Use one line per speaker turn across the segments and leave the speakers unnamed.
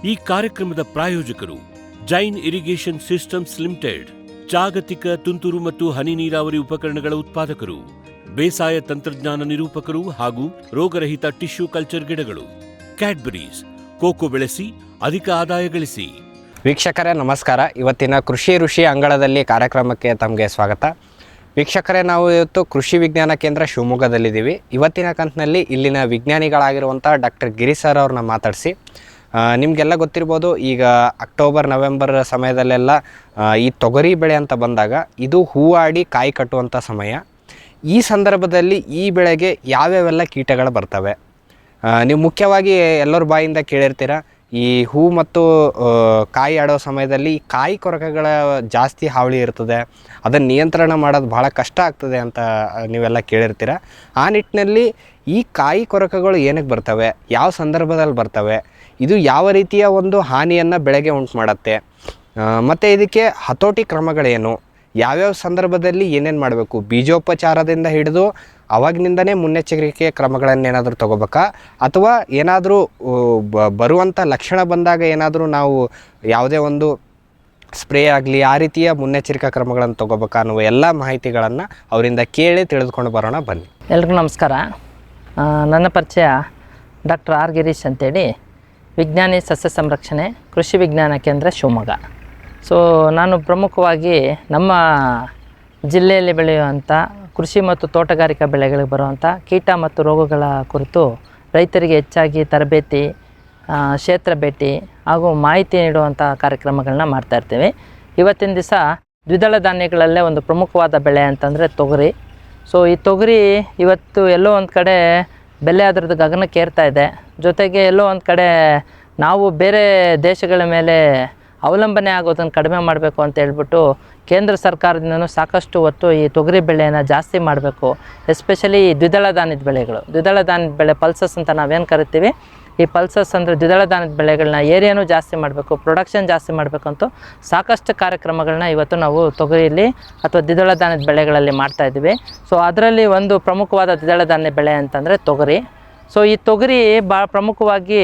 ಈ ಕಾರ್ಯಕ್ರಮದ ಪ್ರಾಯೋಜಕರು ಜೈನ್ ಇರಿಗೇಷನ್ ಸಿಸ್ಟಮ್ಸ್ ಲಿಮಿಟೆಡ್, ಜಾಗತಿಕ ತುಂತುರು ಮತ್ತು ಹನಿ ನೀರಾವರಿ ಉಪಕರಣಗಳ ಉತ್ಪಾದಕರು, ಬೇಸಾಯ ತಂತ್ರಜ್ಞಾನ ನಿರೂಪಕರು ಹಾಗೂ ರೋಗರಹಿತ ಟಿಶ್ಯೂ ಕಲ್ಚರ್ ಗಿಡಗಳು. ಕ್ಯಾಡ್ಬರೀಸ್, ಕೋಕೋ ಬೆಳೆಸಿ ಅಧಿಕ ಆದಾಯ ಗಳಿಸಿ.
ವೀಕ್ಷಕರೇ ನಮಸ್ಕಾರ. ಇವತ್ತಿನ ಕೃಷಿ ಋಷಿ ಅಂಗಳದಲ್ಲಿ ಕಾರ್ಯಕ್ರಮಕ್ಕೆ ತಮಗೆ ಸ್ವಾಗತ. ವೀಕ್ಷಕರೇ, ನಾವು ಇವತ್ತು ಕೃಷಿ ವಿಜ್ಞಾನ ಕೇಂದ್ರ ಶಿವಮೊಗ್ಗದಲ್ಲಿದ್ದೀವಿ. ಇವತ್ತಿನ ಕಂತಿನಲ್ಲಿ ಇಲ್ಲಿನ ವಿಜ್ಞಾನಿಗಳಾಗಿರುವಂಥ ಡಾಕ್ಟರ್ ಗಿರಿ ಸರ್ ಅವ್ರನ್ನ ಮಾತಾಡಿಸಿ, ನಿಮಗೆಲ್ಲ ಗೊತ್ತಿರ್ಬೋದು, ಈಗ ಅಕ್ಟೋಬರ್ ನವೆಂಬರ್ ಸಮಯದಲ್ಲೆಲ್ಲ ಈ ತೊಗರಿ ಬೆಳೆ ಅಂತ ಬಂದಾಗ ಇದು ಹೂವಾಡಿ ಕಾಯಿ ಕಟ್ಟುವಂಥ ಸಮಯ. ಈ ಸಂದರ್ಭದಲ್ಲಿ ಈ ಬೆಳೆಗೆ ಯಾವ್ಯಾವೆಲ್ಲ ಕೀಟಗಳು ಬರ್ತವೆ, ನೀವು ಮುಖ್ಯವಾಗಿ ಎಲ್ಲರ ಬಾಯಿಂದ ಕೇಳಿರ್ತೀರ. ಈ ಹೂ ಮತ್ತು ಕಾಯಿ ಆಡೋ ಸಮಯದಲ್ಲಿ ಕಾಯಿ ಕೊರಕಗಳ ಜಾಸ್ತಿ ಹಾವಳಿ ಇರ್ತದೆ, ಅದನ್ನು ನಿಯಂತ್ರಣ ಮಾಡೋದು ಭಾಳ ಕಷ್ಟ ಆಗ್ತದೆ ಅಂತ ನೀವೆಲ್ಲ ಕೇಳಿರ್ತೀರ. ಆ ನಿಟ್ಟಿನಲ್ಲಿ ಈ ಕಾಯಿ ಕೊರಕಗಳು ಏನಕ್ಕೆ ಬರ್ತವೆ, ಯಾವ ಸಂದರ್ಭದಲ್ಲಿ ಬರ್ತವೆ, ಇದು ಯಾವ ರೀತಿಯ ಒಂದು ಹಾನಿಯನ್ನು ಬೆಳೆಗೆ ಉಂಟು ಮಾಡುತ್ತೆ, ಮತ್ತು ಇದಕ್ಕೆ ಹತೋಟಿ ಕ್ರಮಗಳೇನು, ಯಾವ್ಯಾವ ಸಂದರ್ಭದಲ್ಲಿ ಏನೇನು ಮಾಡಬೇಕು, ಬೀಜೋಪಚಾರದಿಂದ ಹಿಡಿದು ಅವಾಗಿನಿಂದನೇ ಮುನ್ನೆಚ್ಚರಿಕೆ ಕ್ರಮಗಳನ್ನೇನಾದರೂ ತೊಗೋಬೇಕಾ, ಅಥವಾ ಏನಾದರೂ ಬರುವಂಥ ಲಕ್ಷಣ ಬಂದಾಗ ಏನಾದರೂ ನಾವು ಯಾವುದೇ ಒಂದು ಸ್ಪ್ರೇ ಆಗಲಿ ಆ ರೀತಿಯ ಮುನ್ನೆಚ್ಚರಿಕಾ ಕ್ರಮಗಳನ್ನು ತೊಗೋಬೇಕಾ ಅನ್ನುವ ಎಲ್ಲ ಮಾಹಿತಿಗಳನ್ನು ಅವರಿಂದ ಕೇಳಿ ತಿಳಿದುಕೊಂಡು ಬರೋಣ ಬನ್ನಿ.
ಎಲ್ರಿಗೂ ನಮಸ್ಕಾರ. ನನ್ನ ಪರಿಚಯ ಡಾಕ್ಟರ್ ಆರ್ ಗಿರೀಶ್ ಅಂತೇಳಿ, ವಿಜ್ಞಾನಿ ಸಸ್ಯ ಸಂರಕ್ಷಣೆ ಕೃಷಿ ವಿಜ್ಞಾನ ಕೇಂದ್ರ ಶಿವಮೊಗ್ಗ. ಸೊ ನಾನು ಪ್ರಮುಖವಾಗಿ ನಮ್ಮ ಜಿಲ್ಲೆಯಲ್ಲಿ ಬೆಳೆಯುವಂಥ ಕೃಷಿ ಮತ್ತು ತೋಟಗಾರಿಕಾ ಬೆಳೆಗಳಿಗೆ ಬರುವಂಥ ಕೀಟ ಮತ್ತು ರೋಗಗಳ ಕುರಿತು ರೈತರಿಗೆ ಹೆಚ್ಚಾಗಿ ತರಬೇತಿ, ಕ್ಷೇತ್ರ ಭೇಟಿ ಹಾಗೂ ಮಾಹಿತಿ ನೀಡುವಂಥ ಕಾರ್ಯಕ್ರಮಗಳನ್ನ ಮಾಡ್ತಾಯಿರ್ತೀವಿ. ಇವತ್ತಿನ ದಿವಸ ದ್ವಿದಳ ಧಾನ್ಯಗಳಲ್ಲೇ ಒಂದು ಪ್ರಮುಖವಾದ ಬೆಳೆ ಅಂತಂದರೆ ತೊಗರಿ. ಸೊ ಈ ತೊಗರಿ ಇವತ್ತು ಎಲ್ಲೋ ಒಂದು ಕಡೆ ಬೆಲೆ ಅದರದ್ದು ಗಗನಕ್ಕೆ ಏರ್ತಾ ಇದೆ. ಜೊತೆಗೆ ಎಲ್ಲೋ ಒಂದು ಕಡೆ ನಾವು ಬೇರೆ ದೇಶಗಳ ಮೇಲೆ ಅವಲಂಬನೆ ಆಗೋದನ್ನು ಕಡಿಮೆ ಮಾಡಬೇಕು ಅಂತ ಹೇಳ್ಬಿಟ್ಟು ಕೇಂದ್ರ ಸರ್ಕಾರದಿಂದನೂ ಸಾಕಷ್ಟು ಹೊತ್ತು ಈ ತೊಗರಿ ಬೆಳೆಯನ್ನು ಜಾಸ್ತಿ ಮಾಡಬೇಕು. ಎಸ್ಪೆಷಲಿ ಈ ದ್ವಿದಳ ಧಾನ್ಯದ ಬೆಳೆಗಳು, ದ್ವಿದಳ ಧಾನ್ಯದ ಬೆಳೆ ಪಲ್ಸಸ್ ಅಂತ ನಾವೇನು ಕರಿತೀವಿ, ಈ ಪಲ್ಸಸ್ ಅಂದರೆ ದ್ವಿದಳ ಧಾನ್ಯದ ಬೆಳೆಗಳನ್ನ ಏರಿಯಾನೂ ಜಾಸ್ತಿ ಮಾಡಬೇಕು, ಪ್ರೊಡಕ್ಷನ್ ಜಾಸ್ತಿ ಮಾಡಬೇಕಂತೂ ಸಾಕಷ್ಟು ಕಾರ್ಯಕ್ರಮಗಳನ್ನ ಇವತ್ತು ನಾವು ತೊಗರಿಯಲ್ಲಿ ಅಥವಾ ದ್ವಿದಳ ಧಾನ್ಯದ ಬೆಳೆಗಳಲ್ಲಿ ಮಾಡ್ತಾಯಿದ್ದೀವಿ. ಸೊ ಅದರಲ್ಲಿ ಒಂದು ಪ್ರಮುಖವಾದ ದ್ವಿದಳ ಧಾನ್ಯ ಬೆಳೆ ಅಂತಂದರೆ ತೊಗರಿ. ಸೊ ಈ ತೊಗರಿ ಭಾಳ ಪ್ರಮುಖವಾಗಿ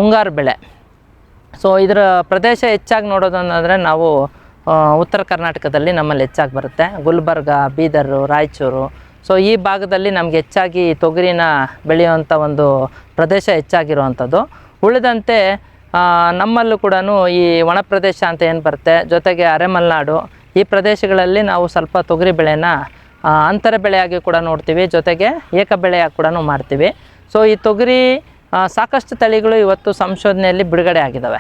ಮುಂಗಾರು ಬೆಳೆ. ಸೊ ಇದರ ಪ್ರದೇಶ ಹೆಚ್ಚಾಗಿ ನೋಡೋದಂದರೆ ನಾವು ಉತ್ತರ ಕರ್ನಾಟಕದಲ್ಲಿ ನಮ್ಮಲ್ಲಿ ಹೆಚ್ಚಾಗಿ ಬರುತ್ತೆ. ಗುಲ್ಬರ್ಗ, ಬೀದರು, ರಾಯಚೂರು. ಸೊ ಈ ಭಾಗದಲ್ಲಿ ನಮಗೆ ಹೆಚ್ಚಾಗಿ ತೊಗರಿನ ಬೆಳೆಯುವಂಥ ಒಂದು ಪ್ರದೇಶ ಹೆಚ್ಚಾಗಿರುವಂಥದ್ದು. ಉಳಿದಂತೆ ನಮ್ಮಲ್ಲೂ ಕೂಡ ಈ ಒಣ ಪ್ರದೇಶ ಅಂತ ಏನು ಬರುತ್ತೆ, ಜೊತೆಗೆ ಅರೆಮಲೆನಾಡು, ಈ ಪ್ರದೇಶಗಳಲ್ಲಿ ನಾವು ಸ್ವಲ್ಪ ತೊಗರಿ ಬೆಳೆನ ಅಂತರ ಬೆಳೆಯಾಗಿ ಕೂಡ ನೋಡ್ತೀವಿ, ಜೊತೆಗೆ ಏಕ ಬೆಳೆಯಾಗಿ ಕೂಡ ಮಾಡ್ತೀವಿ. ಸೊ ಈ ತೊಗರಿ ಸಾಕಷ್ಟು ತಳಿಗಳು ಇವತ್ತು ಸಂಶೋಧನೆಯಲ್ಲಿ ಬಿಡುಗಡೆ ಆಗಿದ್ದಾವೆ.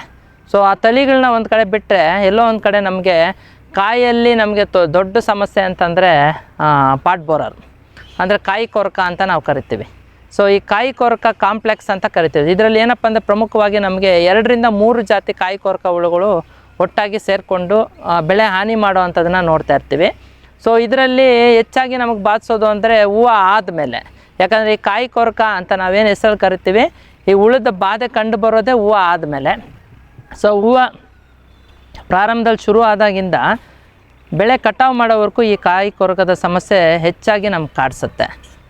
ಸೊ ಆ ತಳಿಗಳನ್ನ ಒಂದು ಕಡೆ ಬಿಟ್ಟರೆ ಎಲ್ಲೋ ಒಂದು ಕಡೆ ನಮಗೆ ಕಾಯಲ್ಲಿ ನಮಗೆ ದೊಡ್ಡ ಸಮಸ್ಯೆ ಅಂತಂದರೆ ಪಾಟ್ ಬೋರರ್ ಅಂದರೆ ಕಾಯಿ ಕೊರಕ ಅಂತ ನಾವು ಕರಿತೀವಿ. ಸೊ ಈ ಕಾಯಿ ಕೊರಕ ಕಾಂಪ್ಲೆಕ್ಸ್ ಅಂತ ಕರಿತೀವಿ. ಇದರಲ್ಲಿ ಏನಪ್ಪ ಅಂದರೆ ಪ್ರಮುಖವಾಗಿ ನಮಗೆ 2 ರಿಂದ 3 ಜಾತಿ ಕಾಯಿ ಕೊರಕ ಹುಳುಗಳು ಒಟ್ಟಾಗಿ ಸೇರಿಕೊಂಡು ಬೆಳೆ ಹಾನಿ ಮಾಡುವಂಥದ್ದನ್ನು ನೋಡ್ತಾ ಇರ್ತೀವಿ. ಸೊ ಇದರಲ್ಲಿ ಹೆಚ್ಚಾಗಿ ನಮಗೆ ಬಾಧಿಸೋದು ಅಂದರೆ ಹೂವು ಆದಮೇಲೆ, ಯಾಕಂದರೆ ಈ ಕಾಯಿ ಕೊರಕ ಅಂತ ನಾವೇನು ಹೆಸರಲ್ಲಿ ಕರಿತೀವಿ, ಈ ಹುಳದ ಬಾಧೆ ಕಂಡು ಬರೋದೇ ಹೂವು ಆದಮೇಲೆ. ಸೊ ಹೂವು ಪ್ರಾರಂಭದಲ್ಲಿ ಶುರು ಆದಾಗಿಂದ ಬೆಳೆ ಕಟಾವು ಮಾಡೋವರೆಗೂ ಈ ಕಾಯಿ ಕೊರಕದ ಸಮಸ್ಯೆ ಹೆಚ್ಚಾಗಿ ನಮ್ಗೆ ಕಾಡಿಸುತ್ತೆ.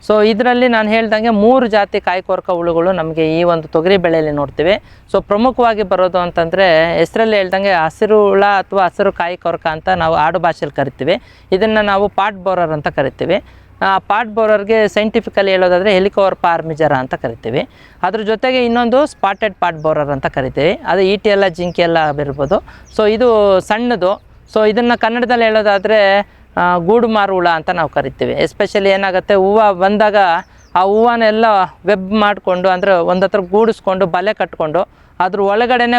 ಸೊ ಇದರಲ್ಲಿ ನಾನು ಹೇಳ್ದಂಗೆ 3 ಜಾತಿ ಕಾಯಿ ಕೊರಕ ಹುಳುಗಳು ನಮಗೆ ಈ ಒಂದು ತೊಗರಿ ಬೆಳೆಯಲ್ಲಿ ನೋಡ್ತೀವಿ. ಸೊ ಪ್ರಮುಖವಾಗಿ ಬರೋದು ಅಂತಂದರೆ ಹೆಸರಲ್ಲಿ ಹೇಳ್ದಂಗೆ ಹಸಿರು ಹುಳ ಅಥವಾ ಹಸಿರು ಕಾಯಿ ಕೊರಕ ಅಂತ ನಾವು ಆಡು ಭಾಷೆಯಲ್ಲಿ ಕರಿತೀವಿ. ಇದನ್ನು ನಾವು ಪಾಟ್ ಬೋರರ್ ಅಂತ ಕರಿತೀವಿ. ಪಾಟ್ ಬೋರರ್ಗೆ ಸೈಂಟಿಫಿಕಲಿ ಹೇಳೋದಾದರೆ ಹೆಲಿಕೋವರ್ ಪಾರ್ಮಿಜರ ಅಂತ ಕರಿತೀವಿ. ಅದ್ರ ಜೊತೆಗೆ ಇನ್ನೊಂದು ಸ್ಪಾಟೆಡ್ ಪಾಟ್ ಬೋರರ್ ಅಂತ ಕರಿತೀವಿ, ಅದು ಈಟಿ ಎಲ್ಲ ಜಿಂಕೆ ಎಲ್ಲ ಇರ್ಬೋದು. ಸೊ ಇದು ಸಣ್ಣದು. ಸೊ ಇದನ್ನು ಕನ್ನಡದಲ್ಲಿ ಹೇಳೋದಾದರೆ ಗೂಡು ಮಾರು ಹುಳ ಅಂತ ನಾವು ಕರಿತೀವಿ. ಎಸ್ಪೆಷಲಿ ಏನಾಗುತ್ತೆ, ಹೂವು ಬಂದಾಗ ಆ ಹೂವನ್ನೆಲ್ಲ ವೆಬ್ ಮಾಡಿಕೊಂಡು, ಅಂದರೆ ಒಂದು ಹತ್ರ ಗೂಡಿಸ್ಕೊಂಡು ಬಲೆ ಕಟ್ಕೊಂಡು ಅದ್ರ ಒಳಗಡೆನೇ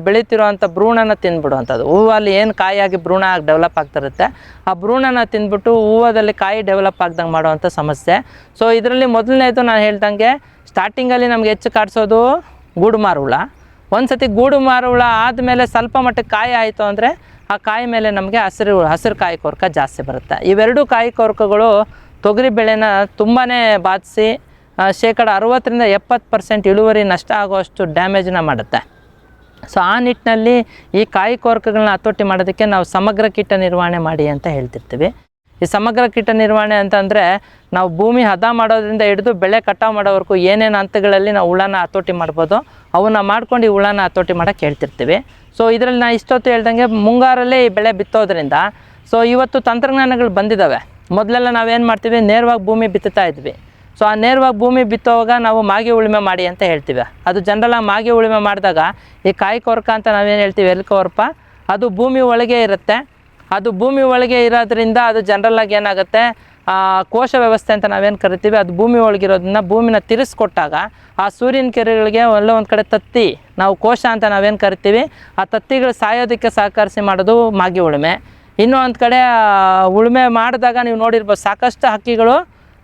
ಬೆಳೀತಿರೋವಂಥ ಭ್ರೂಣನ ತಿಂದ್ಬಿಡುವಂಥದ್ದು. ಹೂವಲ್ಲಿ ಏನು ಕಾಯಿಯಾಗಿ ಭ್ರೂಣ ಆಗಿ ಡೆವಲಪ್ ಆಗ್ತಿರುತ್ತೆ, ಆ ಭ್ರೂಣನ ತಿಂದ್ಬಿಟ್ಟು ಹೂವದಲ್ಲಿ ಕಾಯಿ ಡೆವಲಪ್ ಆಗ್ದಂಗೆ ಮಾಡೋವಂಥ ಸಮಸ್ಯೆ. ಸೊ ಇದರಲ್ಲಿ ಮೊದಲನೇದು ನಾನು ಹೇಳ್ದಂಗೆ ಸ್ಟಾರ್ಟಿಂಗಲ್ಲಿ ನಮ್ಗೆ ಹೆಚ್ಚು ಕಾಡಿಸೋದು ಗೂಡು ಮಾರು ಹುಳ. ಒಂದು ಸತಿ ಗೂಡು ಮಾರು ಹುಳ ಆದಮೇಲೆ ಸ್ವಲ್ಪ ಮಟ್ಟಕ್ಕೆ ಕಾಯಿ ಆಯಿತು ಅಂದರೆ ಆ ಕಾಯಿ ಮೇಲೆ ನಮಗೆ ಹಸಿರು ಕಾಯಿ ಕೊರಕ ಜಾಸ್ತಿ ಬರುತ್ತೆ. ಇವೆರಡು ಕಾಯಿ ಕೊರಕಗಳು ತೊಗರಿ ಬೆಳೆನ ತುಂಬಾ ಬಾಧಿಸಿ ಶೇಕಡ 60 ರಿಂದ 70% ಇಳುವರಿ ನಷ್ಟ ಆಗುವಷ್ಟು ಡ್ಯಾಮೇಜನ್ನ ಮಾಡುತ್ತೆ. ಸೊ ಆ ನಿಟ್ಟಿನಲ್ಲಿ ಈ ಕಾಯಿ ಕೊರಕಗಳನ್ನ ಹತೋಟಿ ಮಾಡೋದಕ್ಕೆ ನಾವು ಸಮಗ್ರ ಕೀಟ ನಿರ್ವಹಣೆ ಮಾಡಿ ಅಂತ ಹೇಳ್ತಿರ್ತೀವಿ. ಈ ಸಮಗ್ರ ಕೀಟ ನಿರ್ವಹಣೆ ಅಂತಂದರೆ ನಾವು ಭೂಮಿ ಹದ ಮಾಡೋದ್ರಿಂದ ಹಿಡಿದು ಬೆಳೆ ಕಟಾವು ಮಾಡೋವರೆಗೂ ಏನೇನು ಹಂತಗಳಲ್ಲಿ ನಾವು ಹುಳನ ಹತೋಟಿ ಮಾಡ್ಬೋದು ಅವನ್ನ ಮಾಡ್ಕೊಂಡು ಈ ಹುಳನ ಹತೋಟಿ ಮಾಡೋಕ್ಕೆ ಹೇಳ್ತಿರ್ತೀವಿ. ಸೊ ಇದರಲ್ಲಿ ನಾನು ಇಷ್ಟೊತ್ತು ಹೇಳ್ದಂಗೆ ಮುಂಗಾರಲ್ಲೇ ಈ ಬೆಳೆ ಬಿತ್ತೋದ್ರಿಂದ ಸೊ ಇವತ್ತು ತಂತ್ರಜ್ಞಾನಗಳು ಬಂದಿದ್ದಾವೆ. ಮೊದಲೆಲ್ಲ ನಾವೇನು ಮಾಡ್ತೀವಿ, ನೇರವಾಗಿ ಭೂಮಿ ಬಿತ್ತುತ್ತಾ ಇದ್ವಿ. ಸೊ ಆ ನೇರವಾಗಿ ಭೂಮಿ ಬಿತ್ತೋವಾಗ ನಾವು ಮಾಗಿ ಉಳುಮೆ ಮಾಡಿ ಅಂತ ಹೇಳ್ತೀವಿ. ಅದು ಜನರಲಾಗಿ ಮಾಗಿ ಉಳುಮೆ ಮಾಡಿದಾಗ ಈ ಕಾಯಿ ಕೊರಕ ಅಂತ ನಾವೇನು ಹೇಳ್ತೀವಿ, ಎಲ್ಕೊರ್ಪ, ಅದು ಭೂಮಿ ಒಳಗೆ ಇರುತ್ತೆ. ಅದು ಭೂಮಿ ಒಳಗೆ ಇರೋದ್ರಿಂದ ಅದು ಜನರಲಾಗಿ ಏನಾಗುತ್ತೆ, ಕೋಶ ವ್ಯವಸ್ಥೆ ಅಂತ ನಾವೇನು ಕರಿತೀವಿ, ಅದು ಭೂಮಿ ಒಳಗಿರೋದನ್ನ ಭೂಮಿನ ತಿರ್ಸ್ಕೊಟ್ಟಾಗ ಆ ಸೂರ್ಯನ ಕಿರಣಗಳಿಗೆ ಎಲ್ಲ ಒಂದು ಕಡೆ ತತ್ತಿ, ನಾವು ಕೋಶ ಅಂತ ನಾವೇನು ಕರಿತೀವಿ, ಆ ತತ್ತಿಗಳು ಸಾಯೋದಕ್ಕೆ ಸಹಕರಿಸಿ ಮಾಡೋದು ಮಾಗಿ ಉಳುಮೆ. ಇನ್ನೂ ಒಂದು ಕಡೆ ಉಳುಮೆ ಮಾಡಿದಾಗ ನೀವು ನೋಡಿರ್ಬೋದು, ಸಾಕಷ್ಟು ಹಕ್ಕಿಗಳು,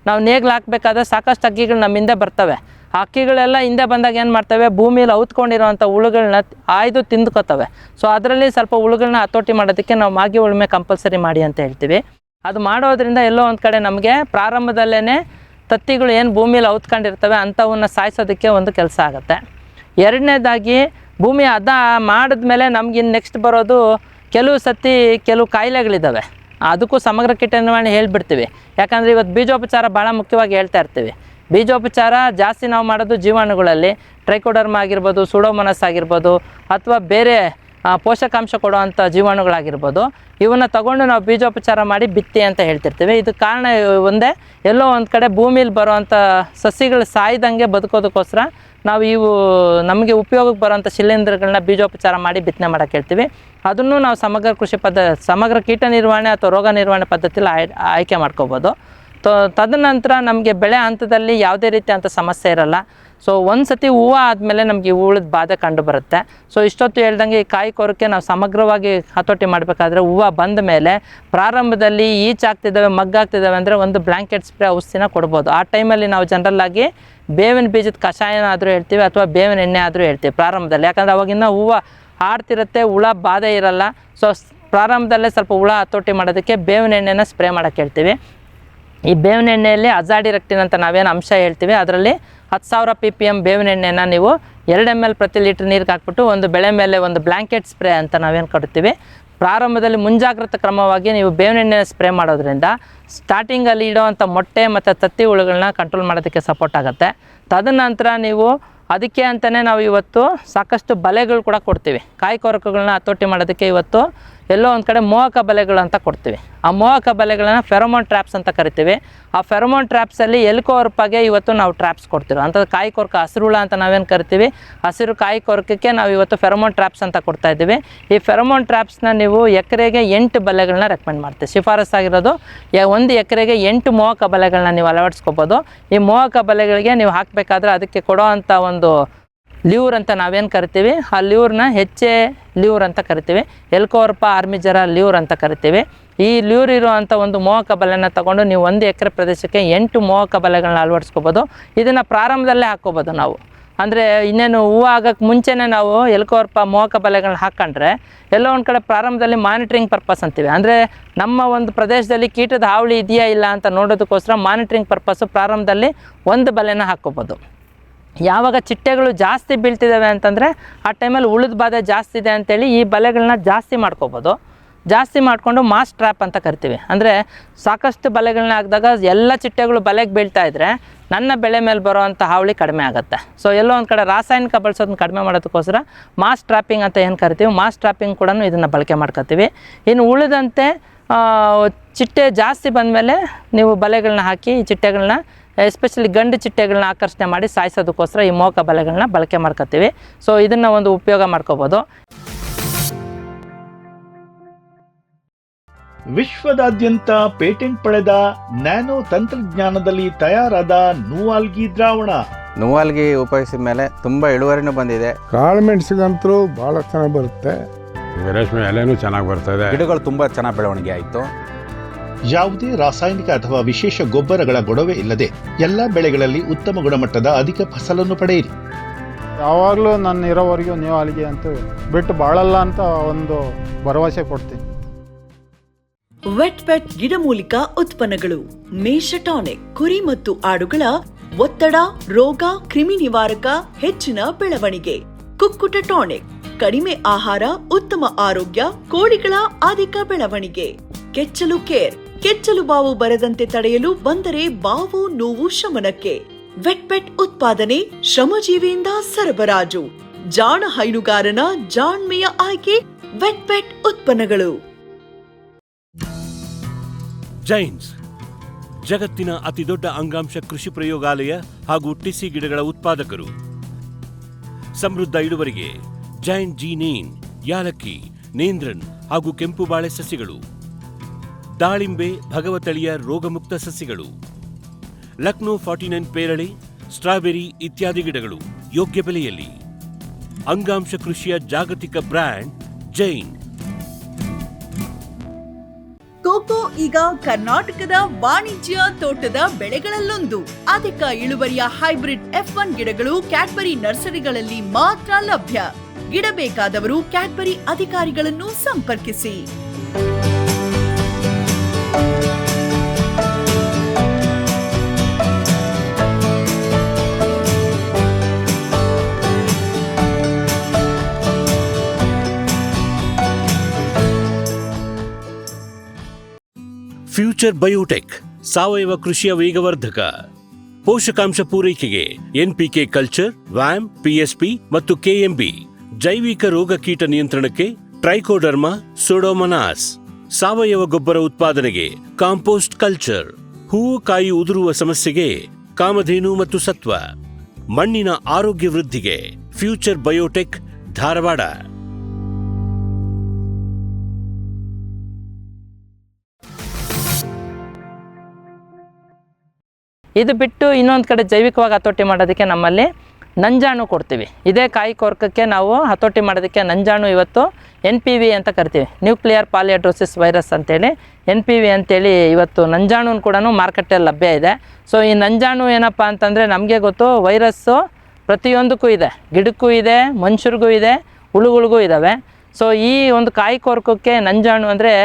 ನಾವು ನೇಗ್ಲು ಹಾಕಬೇಕಾದ್ರೆ ಸಾಕಷ್ಟು ಹಕ್ಕಿಗಳು ನಮ್ಮ ಹಿಂದೆ ಬರ್ತವೆ. ಆ ಹಕ್ಕಿಗಳೆಲ್ಲ ಹಿಂದೆ ಬಂದಾಗ ಏನು ಮಾಡ್ತವೆ, ಭೂಮಿಯಲ್ಲಿ ಔತ್ಕೊಂಡಿರೋವಂಥ ಹುಳುಗಳನ್ನ ಆಯ್ದು ತಿಂದ್ಕೋತವೆ. ಸೊ ಅದರಲ್ಲಿ ಸ್ವಲ್ಪ ಹುಳುಗಳನ್ನ ಹತೋಟಿ ಮಾಡೋದಕ್ಕೆ ನಾವು ಮಾಗಿ ಉಳುಮೆ ಕಂಪಲ್ಸರಿ ಮಾಡಿ ಅಂತ ಹೇಳ್ತೀವಿ. ಅದು ಮಾಡೋದ್ರಿಂದ ಎಲ್ಲೋ ಒಂದು ಕಡೆ ನಮಗೆ ಪ್ರಾರಂಭದಲ್ಲೇ ತತ್ತಿಗಳು ಏನು ಭೂಮಿಯಲ್ಲಿ ಔತ್ಕೊಂಡಿರ್ತವೆ ಅಂಥವನ್ನ ಸಾಯಿಸೋದಕ್ಕೆ ಒಂದು ಕೆಲಸ ಆಗುತ್ತೆ. ಎರಡನೇದಾಗಿ ಭೂಮಿ ಹದ ಮಾಡಿದ್ಮೇಲೆ ನಮ್ಗೆ ನೆಕ್ಸ್ಟ್ ಬರೋದು ಕೆಲವು ಕಾಯಿಲೆಗಳಿದ್ದಾವೆ. ಅದಕ್ಕೂ ಸಮಗ್ರ ಕೀಟ ನಿರ್ವಹಣೆ ಹೇಳ್ಬಿಡ್ತೀವಿ. ಯಾಕಂದರೆ ಇವತ್ತು ಬೀಜೋಪಚಾರ ಭಾಳ ಮುಖ್ಯವಾಗಿ ಹೇಳ್ತಾ ಇರ್ತೀವಿ. ಬೀಜೋಪಚಾರ ಜಾಸ್ತಿ ನಾವು ಮಾಡೋದು ಜೀವಾಣುಗಳಲ್ಲಿ ಟ್ರೈಕೋಡರ್ಮ ಆಗಿರ್ಬೋದು, ಸೂಡೋಮೋನಾಸ್ ಆಗಿರ್ಬೋದು, ಅಥವಾ ಬೇರೆ ಪೋಷಕಾಂಶ ಕೊಡುವಂಥ ಜೀವಾಣುಗಳಾಗಿರ್ಬೋದು, ಇವನ್ನ ತಗೊಂಡು ನಾವು ಬೀಜೋಪಚಾರ ಮಾಡಿ ಬಿತ್ತಿ ಅಂತ ಹೇಳ್ತಿರ್ತೀವಿ. ಇದು ಕಾರಣ ಒಂದೇ, ಎಲ್ಲೋ ಒಂದು ಕಡೆ ಭೂಮಿಲಿ ಬರುವಂಥ ಸಸಿಗಳು ಸಾಯ್ದಂಗೆ ಬದುಕೋದಕ್ಕೋಸ್ಕರ ನಾವು ನಮಗೆ ಉಪಯೋಗಕ್ಕೆ ಬರುವಂಥ ಶಿಲೀಂಧ್ರಗಳನ್ನ ಬೀಜೋಪಚಾರ ಮಾಡಿ ಬಿತ್ತನೆ ಮಾಡೋಕ್ಕೆ ಹೇಳ್ತೀವಿ. ಅದನ್ನು ನಾವು ಸಮಗ್ರ ಕೀಟ ನಿರ್ವಹಣೆ ಅಥವಾ ರೋಗ ನಿರ್ವಹಣೆ ಪದ್ಧತಿಯಲ್ಲಿ ಆಯ್ಕೆ ಮಾಡ್ಕೋಬೋದು. ತದನಂತರ ನಮಗೆ ಬೆಳೆ ಹಂತದಲ್ಲಿ ಯಾವುದೇ ರೀತಿ ಅಂಥ ಸಮಸ್ಯೆ ಇರಲ್ಲ. ಸೊ ಒಂದು ಸತಿ ಹೂವು ಆದಮೇಲೆ ನಮಗೆ ಹೂಳದ ಬಾಧೆ ಕಂಡು ಬರುತ್ತೆ. ಸೊ ಇಷ್ಟೊತ್ತು ಹೇಳ್ದಂಗೆ ಈ ಕಾಯಿ ಕೊರಕೆ ನಾವು ಸಮಗ್ರವಾಗಿ ಹತೋಟಿ ಮಾಡಬೇಕಾದ್ರೆ ಹೂವು ಬಂದ ಮೇಲೆ ಪ್ರಾರಂಭದಲ್ಲಿ ಈಚಾಗ್ತಿದ್ದಾವೆ, ಮಗ್ಗಾಗ್ತಿದ್ದಾವೆ ಅಂದರೆ ಒಂದು ಬ್ಲ್ಯಾಂಕೆಟ್ ಸ್ಪ್ರೇ ಔಷಧಿನ ಕೊಡ್ಬೋದು. ಆ ಟೈಮಲ್ಲಿ ನಾವು ಜನರಲ್ಲಾಗಿ ಬೇವಿನ ಬೀಜದ ಕಷಾಯನ ಆದರೂ ಹೇಳ್ತೀವಿ ಅಥವಾ ಬೇವಿನ ಎಣ್ಣೆ ಆದರೂ ಹೇಳ್ತೀವಿ ಪ್ರಾರಂಭದಲ್ಲಿ. ಯಾಕಂದರೆ ಅವಾಗಿನ್ನ ಹೂವು ಆಡ್ತಿರುತ್ತೆ, ಹುಳ ಬಾಧೆ ಇರಲ್ಲ. ಸೊ ಪ್ರಾರಂಭದಲ್ಲೇ ಸ್ವಲ್ಪ ಹುಳ ಹತೋಟಿ ಮಾಡೋದಕ್ಕೆ ಬೇವಿನ ಎಣ್ಣೆನ ಸ್ಪ್ರೇ ಮಾಡೋಕ್ಕೆ ಹೇಳ್ತೀವಿ. ಈ ಬೇವಿನ ಎಣ್ಣೆಯಲ್ಲಿ ಅಜಾಡಿರೆಕ್ಟಿನ್ ಅಂತ ನಾವೇನು ಅಂಶ ಹೇಳ್ತೀವಿ, ಅದರಲ್ಲಿ 10,000 ppm ಬೇವಿನ ಎಣ್ಣೆನ ನೀವು 2 ml ಪ್ರತಿ ಲೀಟ್ರ್ ನೀರಿಗೆ ಹಾಕ್ಬಿಟ್ಟು ಒಂದು ಬೆಳೆ ಮೇಲೆ ಒಂದು ಬ್ಲ್ಯಾಂಕೆಟ್ ಸ್ಪ್ರೇ ಅಂತ ನಾವೇನು ಕೊಡ್ತೀವಿ. ಪ್ರಾರಂಭದಲ್ಲಿ ಮುಂಜಾಗ್ರತಾ ಕ್ರಮವಾಗಿ ನೀವು ಬೇವಿನ ಎಣ್ಣೆನ ಸ್ಪ್ರೇ ಮಾಡೋದ್ರಿಂದ ಸ್ಟಾರ್ಟಿಂಗಲ್ಲಿ ಇಡೋವಂಥ ಮೊಟ್ಟೆ ಮತ್ತು ತತ್ತಿ ಹುಳುಗಳನ್ನ ಕಂಟ್ರೋಲ್ ಮಾಡೋದಕ್ಕೆ ಸಪೋರ್ಟ್ ಆಗುತ್ತೆ. ತದನಂತರ ನೀವು ಅದಕ್ಕೆ ಅಂತಲೇ ನಾವು ಇವತ್ತು ಸಾಕಷ್ಟು ಬಲೆಗಳು ಕೂಡ ಕೊಡ್ತೀವಿ. ಕಾಯಿ ಕೊರಕಗಳನ್ನ ಹತೋಟಿ ಮಾಡೋದಕ್ಕೆ ಇವತ್ತು ಎಲ್ಲೋ ಒಂದು ಕಡೆ ಮೋಹಕ ಬಲೆಗಳು ಅಂತ ಕೊಡ್ತೀವಿ. ಆ ಮೋಹಕ ಬಲೆಗಳನ್ನ ಫೆರೋಮೋನ್ ಟ್ರ್ಯಾಪ್ಸ್ ಅಂತ ಕರಿತೀವಿ. ಆ ಫೆರೋಮೋನ್ ಟ್ರ್ಯಾಪ್ಸಲ್ಲಿ ಎಲ್ಕೋರ್ಪಾಗೆ ಇವತ್ತು ನಾವು ಟ್ರ್ಯಾಪ್ಸ್ ಕೊಡ್ತೀವಿ. ಅಂಥದ್ದು ಕಾಯಿ ಕೊರಕ ಹಸಿರು ಹುಳ ಅಂತ ನಾವೇನು ಕರಿತೀವಿ, ಹಸಿರು ಕಾಯಿ ಕೊರಕಕ್ಕೆ ನಾವು ಇವತ್ತು ಫೆರೋಮೋನ್ ಟ್ರ್ಯಾಪ್ಸ್ ಅಂತ ಕೊಡ್ತಾ ಇದ್ದೀವಿ. ಈ ಫೆರೋಮೋನ್ ಟ್ರ್ಯಾಪ್ಸ್ನ ನೀವು ಎಕರೆಗೆ 8 ಬಲೆಗಳನ್ನ ರೆಕಮೆಂಡ್ ಮಾಡ್ತೀವಿ. ಶಿಫಾರಸ್ಸಾಗಿರೋದು 1 ಎಕರೆಗೆ 8 ಮೋಹಕ ಬಲೆಗಳನ್ನ ನೀವು ಅಳವಡಿಸ್ಕೋಬೋದು. ಈ ಮೋಹಕ ಬಲೆಗಳಿಗೆ ನೀವು ಹಾಕಬೇಕಾದ್ರೆ ಅದಕ್ಕೆ ಕೊಡೋ ಅಂಥ ಒಂದು ಲ್ಯೂರ್ ಅಂತ ನಾವೇನು ಕರಿತೀವಿ, ಆ ಲ್ಯೂರ್ನ ಲ್ಯೂರ್ ಅಂತ ಕರಿತೀವಿ. ಎಲ್ಕೋರ್ಪ ಆರ್ಮಿಜರ ಲ್ಯೂರ್ ಅಂತ ಕರಿತೀವಿ. ಈ ಲ್ಯೂರ್ ಇರುವಂಥ ಒಂದು ಮೋಹಕ ಬಲೆನ ತಗೊಂಡು ನೀವು 1 ಎಕರೆ ಪ್ರದೇಶಕ್ಕೆ 8 ಮೋಹಕ ಬಲೆಗಳನ್ನ ಅಳವಡಿಸ್ಕೋಬೋದು. ಇದನ್ನು ಪ್ರಾರಂಭದಲ್ಲೇ ಹಾಕ್ಕೋಬೋದು ನಾವು. ಅಂದರೆ ಇನ್ನೇನು ಹೂವು ಆಗೋಕ್ಕೆ ಮುಂಚೆನೇ ನಾವು ಎಲ್ಕೋರ್ಪ ಮೋಹಕ ಬಲೆಗಳನ್ನ ಹಾಕ್ಕೊಂಡ್ರೆ ಎಲ್ಲೋ ಒಂದು ಕಡೆ ಪ್ರಾರಂಭದಲ್ಲಿ ಮಾನಿಟ್ರಿಂಗ್ ಪರ್ಪಸ್ ಅಂತೀವಿ. ಅಂದರೆ ನಮ್ಮ ಒಂದು ಪ್ರದೇಶದಲ್ಲಿ ಕೀಟದ ಹಾವಳಿ ಇದೆಯಾ ಇಲ್ಲ ಅಂತ ನೋಡೋದಕ್ಕೋಸ್ಕರ ಮಾನಿಟ್ರಿಂಗ್ ಪರ್ಪಸ್ಸು ಪ್ರಾರಂಭದಲ್ಲಿ 1 ಬಲೆನ ಹಾಕ್ಕೋಬೋದು. ಯಾವಾಗ ಚಿಟ್ಟೆಗಳು ಜಾಸ್ತಿ ಬೀಳ್ತಿದ್ದಾವೆ ಅಂತಂದರೆ ಆ ಟೈಮಲ್ಲಿ ಉಳಿದ ಬಾಧೆ ಜಾಸ್ತಿ ಇದೆ ಅಂತೇಳಿ ಈ ಬಲೆಗಳನ್ನ ಜಾಸ್ತಿ ಮಾಡ್ಕೋಬೋದು. ಜಾಸ್ತಿ ಮಾಡಿಕೊಂಡು ಮಾಸ್ ಟ್ರ್ಯಾಪ್ ಅಂತ ಕರಿತೀವಿ. ಅಂದರೆ ಸಾಕಷ್ಟು ಬಲೆಗಳನ್ನ ಹಾಕಿದಾಗ ಎಲ್ಲ ಚಿಟ್ಟೆಗಳು ಬಲೆಗೆ ಬೀಳ್ತಾ ಇದ್ದರೆ ನನ್ನ ಬೆಳೆ ಮೇಲೆ ಬರೋವಂಥ ಹಾವಳಿ ಕಡಿಮೆ ಆಗುತ್ತೆ. ಸೊ ಎಲ್ಲೋ ಒಂದು ಕಡೆ ರಾಸಾಯನಿಕ ಬಳಸೋದನ್ನ ಕಡಿಮೆ ಮಾಡೋದಕ್ಕೋಸ್ಕರ ಮಾಸ್ ಟ್ರ್ಯಾಪಿಂಗ್ ಅಂತ ಏನು ಕರಿತೀವಿ, ಮಾಸ್ ಟ್ರ್ಯಾಪಿಂಗ್ ಕೂಡ ಇದನ್ನು ಬಳಕೆ ಮಾಡ್ಕೊತೀವಿ. ಇನ್ನು ಉಳಿದಂತೆ ಚಿಟ್ಟೆ ಜಾಸ್ತಿ ಬಂದಮೇಲೆ ನೀವು ಬಲೆಗಳನ್ನ ಹಾಕಿ ಈ ಚಿಟ್ಟೆಗಳನ್ನ ಎಸ್ಪೆಷಲಿ ಗಂಡು ಚಿಟ್ಟೆಗಳನ್ನ ಆಕರ್ಷಣೆ ಮಾಡಿ ಸಾಯಿಸೋದಕ್ಕೋಸ್ಕರ ಈ ಮೋಹಕ ಬಲೆಗಳನ್ನ ಬಳಕೆ ಮಾಡ್ಕೊತೀವಿ. ಸೊ ಇದನ್ನು ಒಂದು ಉಪಯೋಗ ಮಾಡ್ಕೋಬೋದು.
ವಿಶ್ವದಾದ್ಯಂತ ಪೇಟೆಂಟ್ ಪಡೆದ ನ್ಯಾನೋ ತಂತ್ರಜ್ಞಾನದಲ್ಲಿ ತಯಾರಾದ ನೂವಾಲ್ಗಿ ದ್ರಾವಣ.
ನೂವಾಲ್ಗಿ ಉಪಯೋಗಿಸಿದ ಮೇಲೆ ತುಂಬ ಇಳುವರಿನೂ ಬಂದಿದೆ.
ಕಾಳು ಮೆಣಸಿಗಂತೂ ಭಾಳ ಚೆನ್ನಾಗಿ ಬರುತ್ತೆ.
ರೇಷ್ಮೆ ಎಲೆನೂ ಚೆನ್ನಾಗಿ ಬರ್ತದೆ.
ಗಿಡಗಳು ತುಂಬ ಚೆನ್ನಾಗಿ ಬೆಳವಣಿಗೆ ಆಯಿತು.
ಯಾವುದೇ ರಾಸಾಯನಿಕ ಅಥವಾ ವಿಶೇಷ ಗೊಬ್ಬರಗಳ ಗೊಡವೆ ಇಲ್ಲದೆ ಎಲ್ಲ ಬೆಳೆಗಳಲ್ಲಿ ಉತ್ತಮ ಗುಣಮಟ್ಟದ ಅಧಿಕ ಫಸಲನ್ನು ಪಡೆಯಿರಿ.
ಯಾವಾಗಲೂ ನನ್ನ ಇರೋವರೆಗೂ ನೀವು ಅಲ್ಲಿಗೆ ಅಂತ ಬಿಟ್ಟು ಬಾಳಲ್ಲ ಅಂತ ಒಂದು ಭರವಸೆ ಕೊಡ್ತೀನಿ.
ವೆಟ್ ಗಿಡಮೂಲಿಕಾ ಉತ್ಪನ್ನಗಳು. ಮೇಷ ಟಾನಿಕ್, ಕುರಿ ಮತ್ತು ಆಡುಗಳ ಒತ್ತಡ, ರೋಗ, ಕ್ರಿಮಿ ನಿವಾರಕ, ಹೆಚ್ಚಿನ ಬೆಳವಣಿಗೆ. ಕುಕ್ಕುಟ ಟಾನಿಕ್, ಕಡಿಮೆ ಆಹಾರ, ಉತ್ತಮ ಆರೋಗ್ಯ, ಕೋಳಿಗಳ ಅಧಿಕ ಬೆಳವಣಿಗೆ. ಕೆಚ್ಚಲು ಕೇರ್, ಕೆಚ್ಚಲು ಬಾವು ಬರದಂತೆ ತಡೆಯಲು ಬಂದರೆ ಬಾವು ನೋವು ಶಮನಕ್ಕೆ ವೆಟ್ ಪೆಟ್ ಉತ್ಪಾದನೆ ಶ್ರಮಜೀವಿಯಿಂದ ಸರಬರಾಜು ಜಾಣ ಹೈನುಗಾರನ ಜಾಣ್ಮೆಯ ಆಯ್ಕೆ ವೆಟ್ ಪೆಟ್ ಉತ್ಪನ್ನಗಳು.
ಜೈನ್ಸ್ ಜಗತ್ತಿನ ಅತಿದೊಡ್ಡ ಅಂಗಾಂಶ ಕೃಷಿ ಪ್ರಯೋಗಾಲಯ ಹಾಗೂ ಟಿಸಿ ಗಿಡಗಳ ಉತ್ಪಾದಕರು. ಸಮೃದ್ಧ ಇಳುವರಿಗೆ ಜೈನ್ ಜೀನೇನ್, ಯಾಲಕ್ಕಿ, ನೇಂದ್ರನ್ ಹಾಗೂ ಕೆಂಪು ಬಾಳೆ ಸಸಿಗಳು, ದಾಳಿಂಬೆ ಭಗವತಳಿಯ ರೋಗಮುಕ್ತ ಸಸಿಗಳು, ಲಕ್ನೋ 49 ಪೇರಳೆ, ಸ್ಟ್ರಾಬೆರಿ ಇತ್ಯಾದಿ ಗಿಡಗಳು ಯೋಗ್ಯ ಬೆಲೆಯಲ್ಲಿ. ಅಂಗಾಂಶ ಕೃಷಿಯ ಜಾಗತಿಕ ಬ್ರ್ಯಾಂಡ್ ಜೈನ್.
ಕೋಕೋ ಈಗ ಕರ್ನಾಟಕದ ವಾಣಿಜ್ಯ ತೋಟದ ಬೆಳೆಗಳಲ್ಲೊಂದು. ಅಧಿಕ ಇಳುವರಿಯ ಹೈಬ್ರಿಡ್ F1 ಗಿಡಗಳು ಕ್ಯಾಡ್ಬರಿ ನರ್ಸರಿಗಳಲ್ಲಿ ಮಾತ್ರ ಲಭ್ಯ. ಗಿಡ ಬೇಕಾದವರು ಕ್ಯಾಡ್ಬರಿ ಅಧಿಕಾರಿಗಳನ್ನು ಸಂಪರ್ಕಿಸಿ.
ಫ್ಯೂಚರ್ ಬಯೋಟೆಕ್ ಸಾವಯವ ಕೃಷಿಯ ವೇಗವರ್ಧಕ. ಪೋಷಕಾಂಶ ಪೂರೈಕೆಗೆ NPK ಕಲ್ಚರ್, ವ್ಯಾಮ್, PSP ಮತ್ತು KMB. ಜೈವಿಕ ರೋಗ ಕೀಟ ನಿಯಂತ್ರಣಕ್ಕೆ ಟ್ರೈಕೋಡರ್ಮಾ, ಸೂಡೋಮೊನಾಸ್. ಸಾವಯವ ಗೊಬ್ಬರ ಉತ್ಪಾದನೆಗೆ ಕಾಂಪೋಸ್ಟ್ ಕಲ್ಚರ್. ಹೂವು ಕಾಯಿ ಉದುರುವ ಸಮಸ್ಯೆಗೆ ಕಾಮಧೇನು ಮತ್ತು ಸತ್ವ. ಮಣ್ಣಿನ ಆರೋಗ್ಯ ವೃದ್ಧಿಗೆ ಫ್ಯೂಚರ್ ಬಯೋಟೆಕ್, ಧಾರವಾಡ.
ಇದು ಬಿಟ್ಟು ಇನ್ನೊಂದು ಕಡೆ ಜೈವಿಕವಾಗಿ ಹತೋಟಿ ಮಾಡೋದಕ್ಕೆ ನಮ್ಮಲ್ಲಿ ನಂಜಾಣು ಕೊಡ್ತೀವಿ. ಇದೇ ಕಾಯಿ ಕೊರಕಕ್ಕೆ ನಾವು ಹತೋಟಿ ಮಾಡೋದಕ್ಕೆ ನಂಜಾಣು ಇವತ್ತು NPV ಅಂತ ಕರಿತೀವಿ, ನ್ಯೂಕ್ಲಿಯರ್ ಪಾಲಿಹೈಡ್ರೋಸಿಸ್ ವೈರಸ್ ಅಂತೇಳಿ NPV ಅಂತೇಳಿ ಇವತ್ತು ನಂಜಾಣು ಕೂಡ ಮಾರ್ಕೆಟಲ್ಲಿ ಲಭ್ಯ ಇದೆ. ಸೊ ಈ ನಂಜಾಣು ಏನಪ್ಪ ಅಂತಂದರೆ ನಮಗೆ ಗೊತ್ತು, ವೈರಸ್ಸು ಪ್ರತಿಯೊಂದಕ್ಕೂ ಇದೆ, ಗಿಡಕ್ಕೂ ಇದೆ, ಮನುಷ್ಯರಿಗೂ ಇದೆ, ಹುಳುಗಳಿಗೂ ಇದ್ದಾವೆ. ಸೊ ಈ ಒಂದು ಕಾಯಿ ಕೊರಕಕ್ಕೆ ನಂಜಾಣು ಅಂದರೆ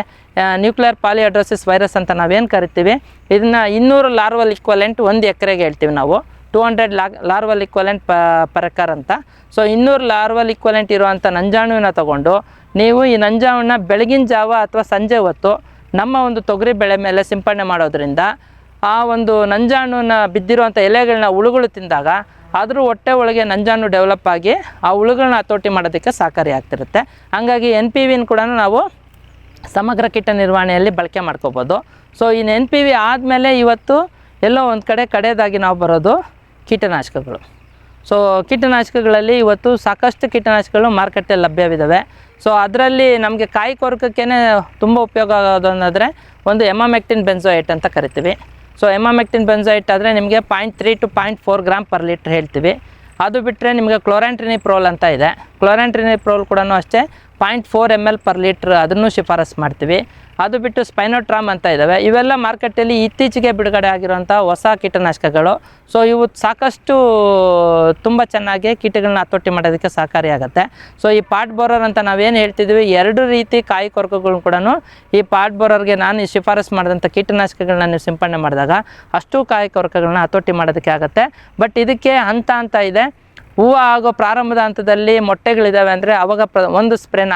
ನ್ಯೂಕ್ಲಿಯರ್ ಪಾಲಿಹೈಡ್ರೋಸಿಸ್ ವೈರಸ್ ಅಂತ ನಾವೇನು ಕರಿತೀವಿ, ಇದನ್ನು 200 ಲಾರ್ವಲ್ ಇಕ್ವಲೆಂಟ್ 1 ಎಕರೆಗೆ ಹೇಳ್ತೀವಿ ನಾವು. 200 ಲಾರ್ವಲ್ ಇಕ್ವಲೆಂಟ್ ಪರ್ ಎಕರ್ ಅಂತ. ಸೊ 200 ಲಾರ್ವಲ್ ಇಕ್ವಲೆಂಟ್ ಇರುವಂಥ ನಂಜಾಣುವಿನ ತಗೊಂಡು ನೀವು ಈ ನಂಜಾಣನ್ನ ಬೆಳಗಿನ ಜಾವ ಅಥವಾ ಸಂಜೆ ಹೊತ್ತು ನಮ್ಮ ಒಂದು ತೊಗರಿ ಬೆಳೆ ಮೇಲೆ ಸಿಂಪಡಣೆ ಮಾಡೋದ್ರಿಂದ ಆ ಒಂದು ನಂಜಾಣುನ ಬಿದ್ದಿರುವಂಥ ಎಲೆಗಳನ್ನ ಹುಳುಗಳು ತಿಂದಾಗ ಅದ್ರ ಹೊಟ್ಟೆ ಒಳಗೆ ನಂಜಾಣು ಡೆವಲಪ್ ಆಗಿ ಆ ಹುಳುಗಳನ್ನ ಹತೋಟಿ ಮಾಡೋದಕ್ಕೆ ಸಹಕಾರಿಯಾಗ್ತಿರುತ್ತೆ. ಹಾಗಾಗಿ NPVನ ಕೂಡ ನಾವು ಸಮಗ್ರ ಕೀಟ ನಿರ್ವಹಣೆಯಲ್ಲಿ ಬಳಕೆ ಮಾಡ್ಕೋಬೋದು. ಸೊ ಈ NPV ಆದಮೇಲೆ ಇವತ್ತು ಎಲ್ಲೋ ಒಂದು ಕಡೆಯದಾಗಿ ನಾವು ಬರೋದು ಕೀಟನಾಶಕಗಳು. ಸೊ ಕೀಟನಾಶಕಗಳಲ್ಲಿ ಇವತ್ತು ಸಾಕಷ್ಟು ಕೀಟನಾಶಕಗಳು ಮಾರ್ಕೆಟಲ್ಲಿ ಲಭ್ಯವಿದ್ದಾವೆ. ಸೊ ಅದರಲ್ಲಿ ನಮಗೆ ಕಾಯಿ ಕೊರಕಕ್ಕೇ ತುಂಬ ಉಪಯೋಗ ಆಗೋದು ಅನ್ನೋದ್ರೆ ಒಂದು ಎಮಾಮೆಕ್ಟಿನ್ ಬೆಂಜೋಯೇಟ್ ಅಂತ ಕರಿತೀವಿ. ಸೊ ಎಮಾಮೆಕ್ಟಿನ್ ಬೆಂಜೋಯೇಟ್ ಆದರೆ ನಿಮಗೆ 0.3 to 0.4 ಗ್ರಾಮ್ ಪರ್ ಲೀಟ್ರ್ ಹೇಳ್ತೀವಿ. ಅದು ಬಿಟ್ಟರೆ ನಿಮಗೆ ಕ್ಲೋರಾಂಟ್ರಿನಿಪ್ರೋಲ್ ಅಂತ ಇದೆ. ಕ್ಲೋರಾಂಟ್ರಿನಿಪ್ರೋಲ್ ಕೂಡ ಅಷ್ಟೇ 0.4 ml ಪರ್ ಲೀಟ್ರ್, ಅದನ್ನು ಶಿಫಾರಸು ಮಾಡ್ತೀವಿ. ಅದು ಬಿಟ್ಟು ಸ್ಪೈನೋಟ್ರಾಮ್ ಅಂತ ಇದ್ದಾವೆ. ಇವೆಲ್ಲ ಮಾರ್ಕೆಟಲ್ಲಿ ಇತ್ತೀಚೆಗೆ ಬಿಡುಗಡೆ ಆಗಿರುವಂಥ ಹೊಸ ಕೀಟನಾಶಕಗಳು. ಸೊ ಇವು ಸಾಕಷ್ಟು ತುಂಬ ಚೆನ್ನಾಗಿ ಕೀಟಗಳನ್ನ ಹತೋಟಿ ಮಾಡೋದಕ್ಕೆ ಸಹಕಾರಿಯಾಗುತ್ತೆ. ಸೊ ಈ ಪಾಟ್ ಬೋರರ್ ಅಂತ ನಾವೇನು ಹೇಳ್ತಿದ್ವಿ, 2 ರೀತಿ ಕಾಯಿ ಕೊರಕಗಳು ಕೂಡ ಈ ಪಾಟ್ ಬೋರರ್ಗೆ ನಾನು ಶಿಫಾರಸು ಮಾಡಿದಂಥ ಕೀಟನಾಶಕಗಳನ್ನ ನೀವು ಸಿಂಪಡಣೆ ಮಾಡಿದಾಗ ಅಷ್ಟು ಕಾಯಿ ಕೊರಕಗಳನ್ನ ಹತೋಟಿ ಮಾಡೋದಕ್ಕೆ ಆಗುತ್ತೆ. ಬಟ್ ಇದಕ್ಕೆ ಹಂತ ಇದೆ. ಹೂವು ಆಗೋ ಪ್ರಾರಂಭದ ಹಂತದಲ್ಲಿ ಮೊಟ್ಟೆಗಳಿದ್ದಾವೆ ಅಂದರೆ ಆವಾಗ ಒಂದು ಸ್ಪ್ರೇನ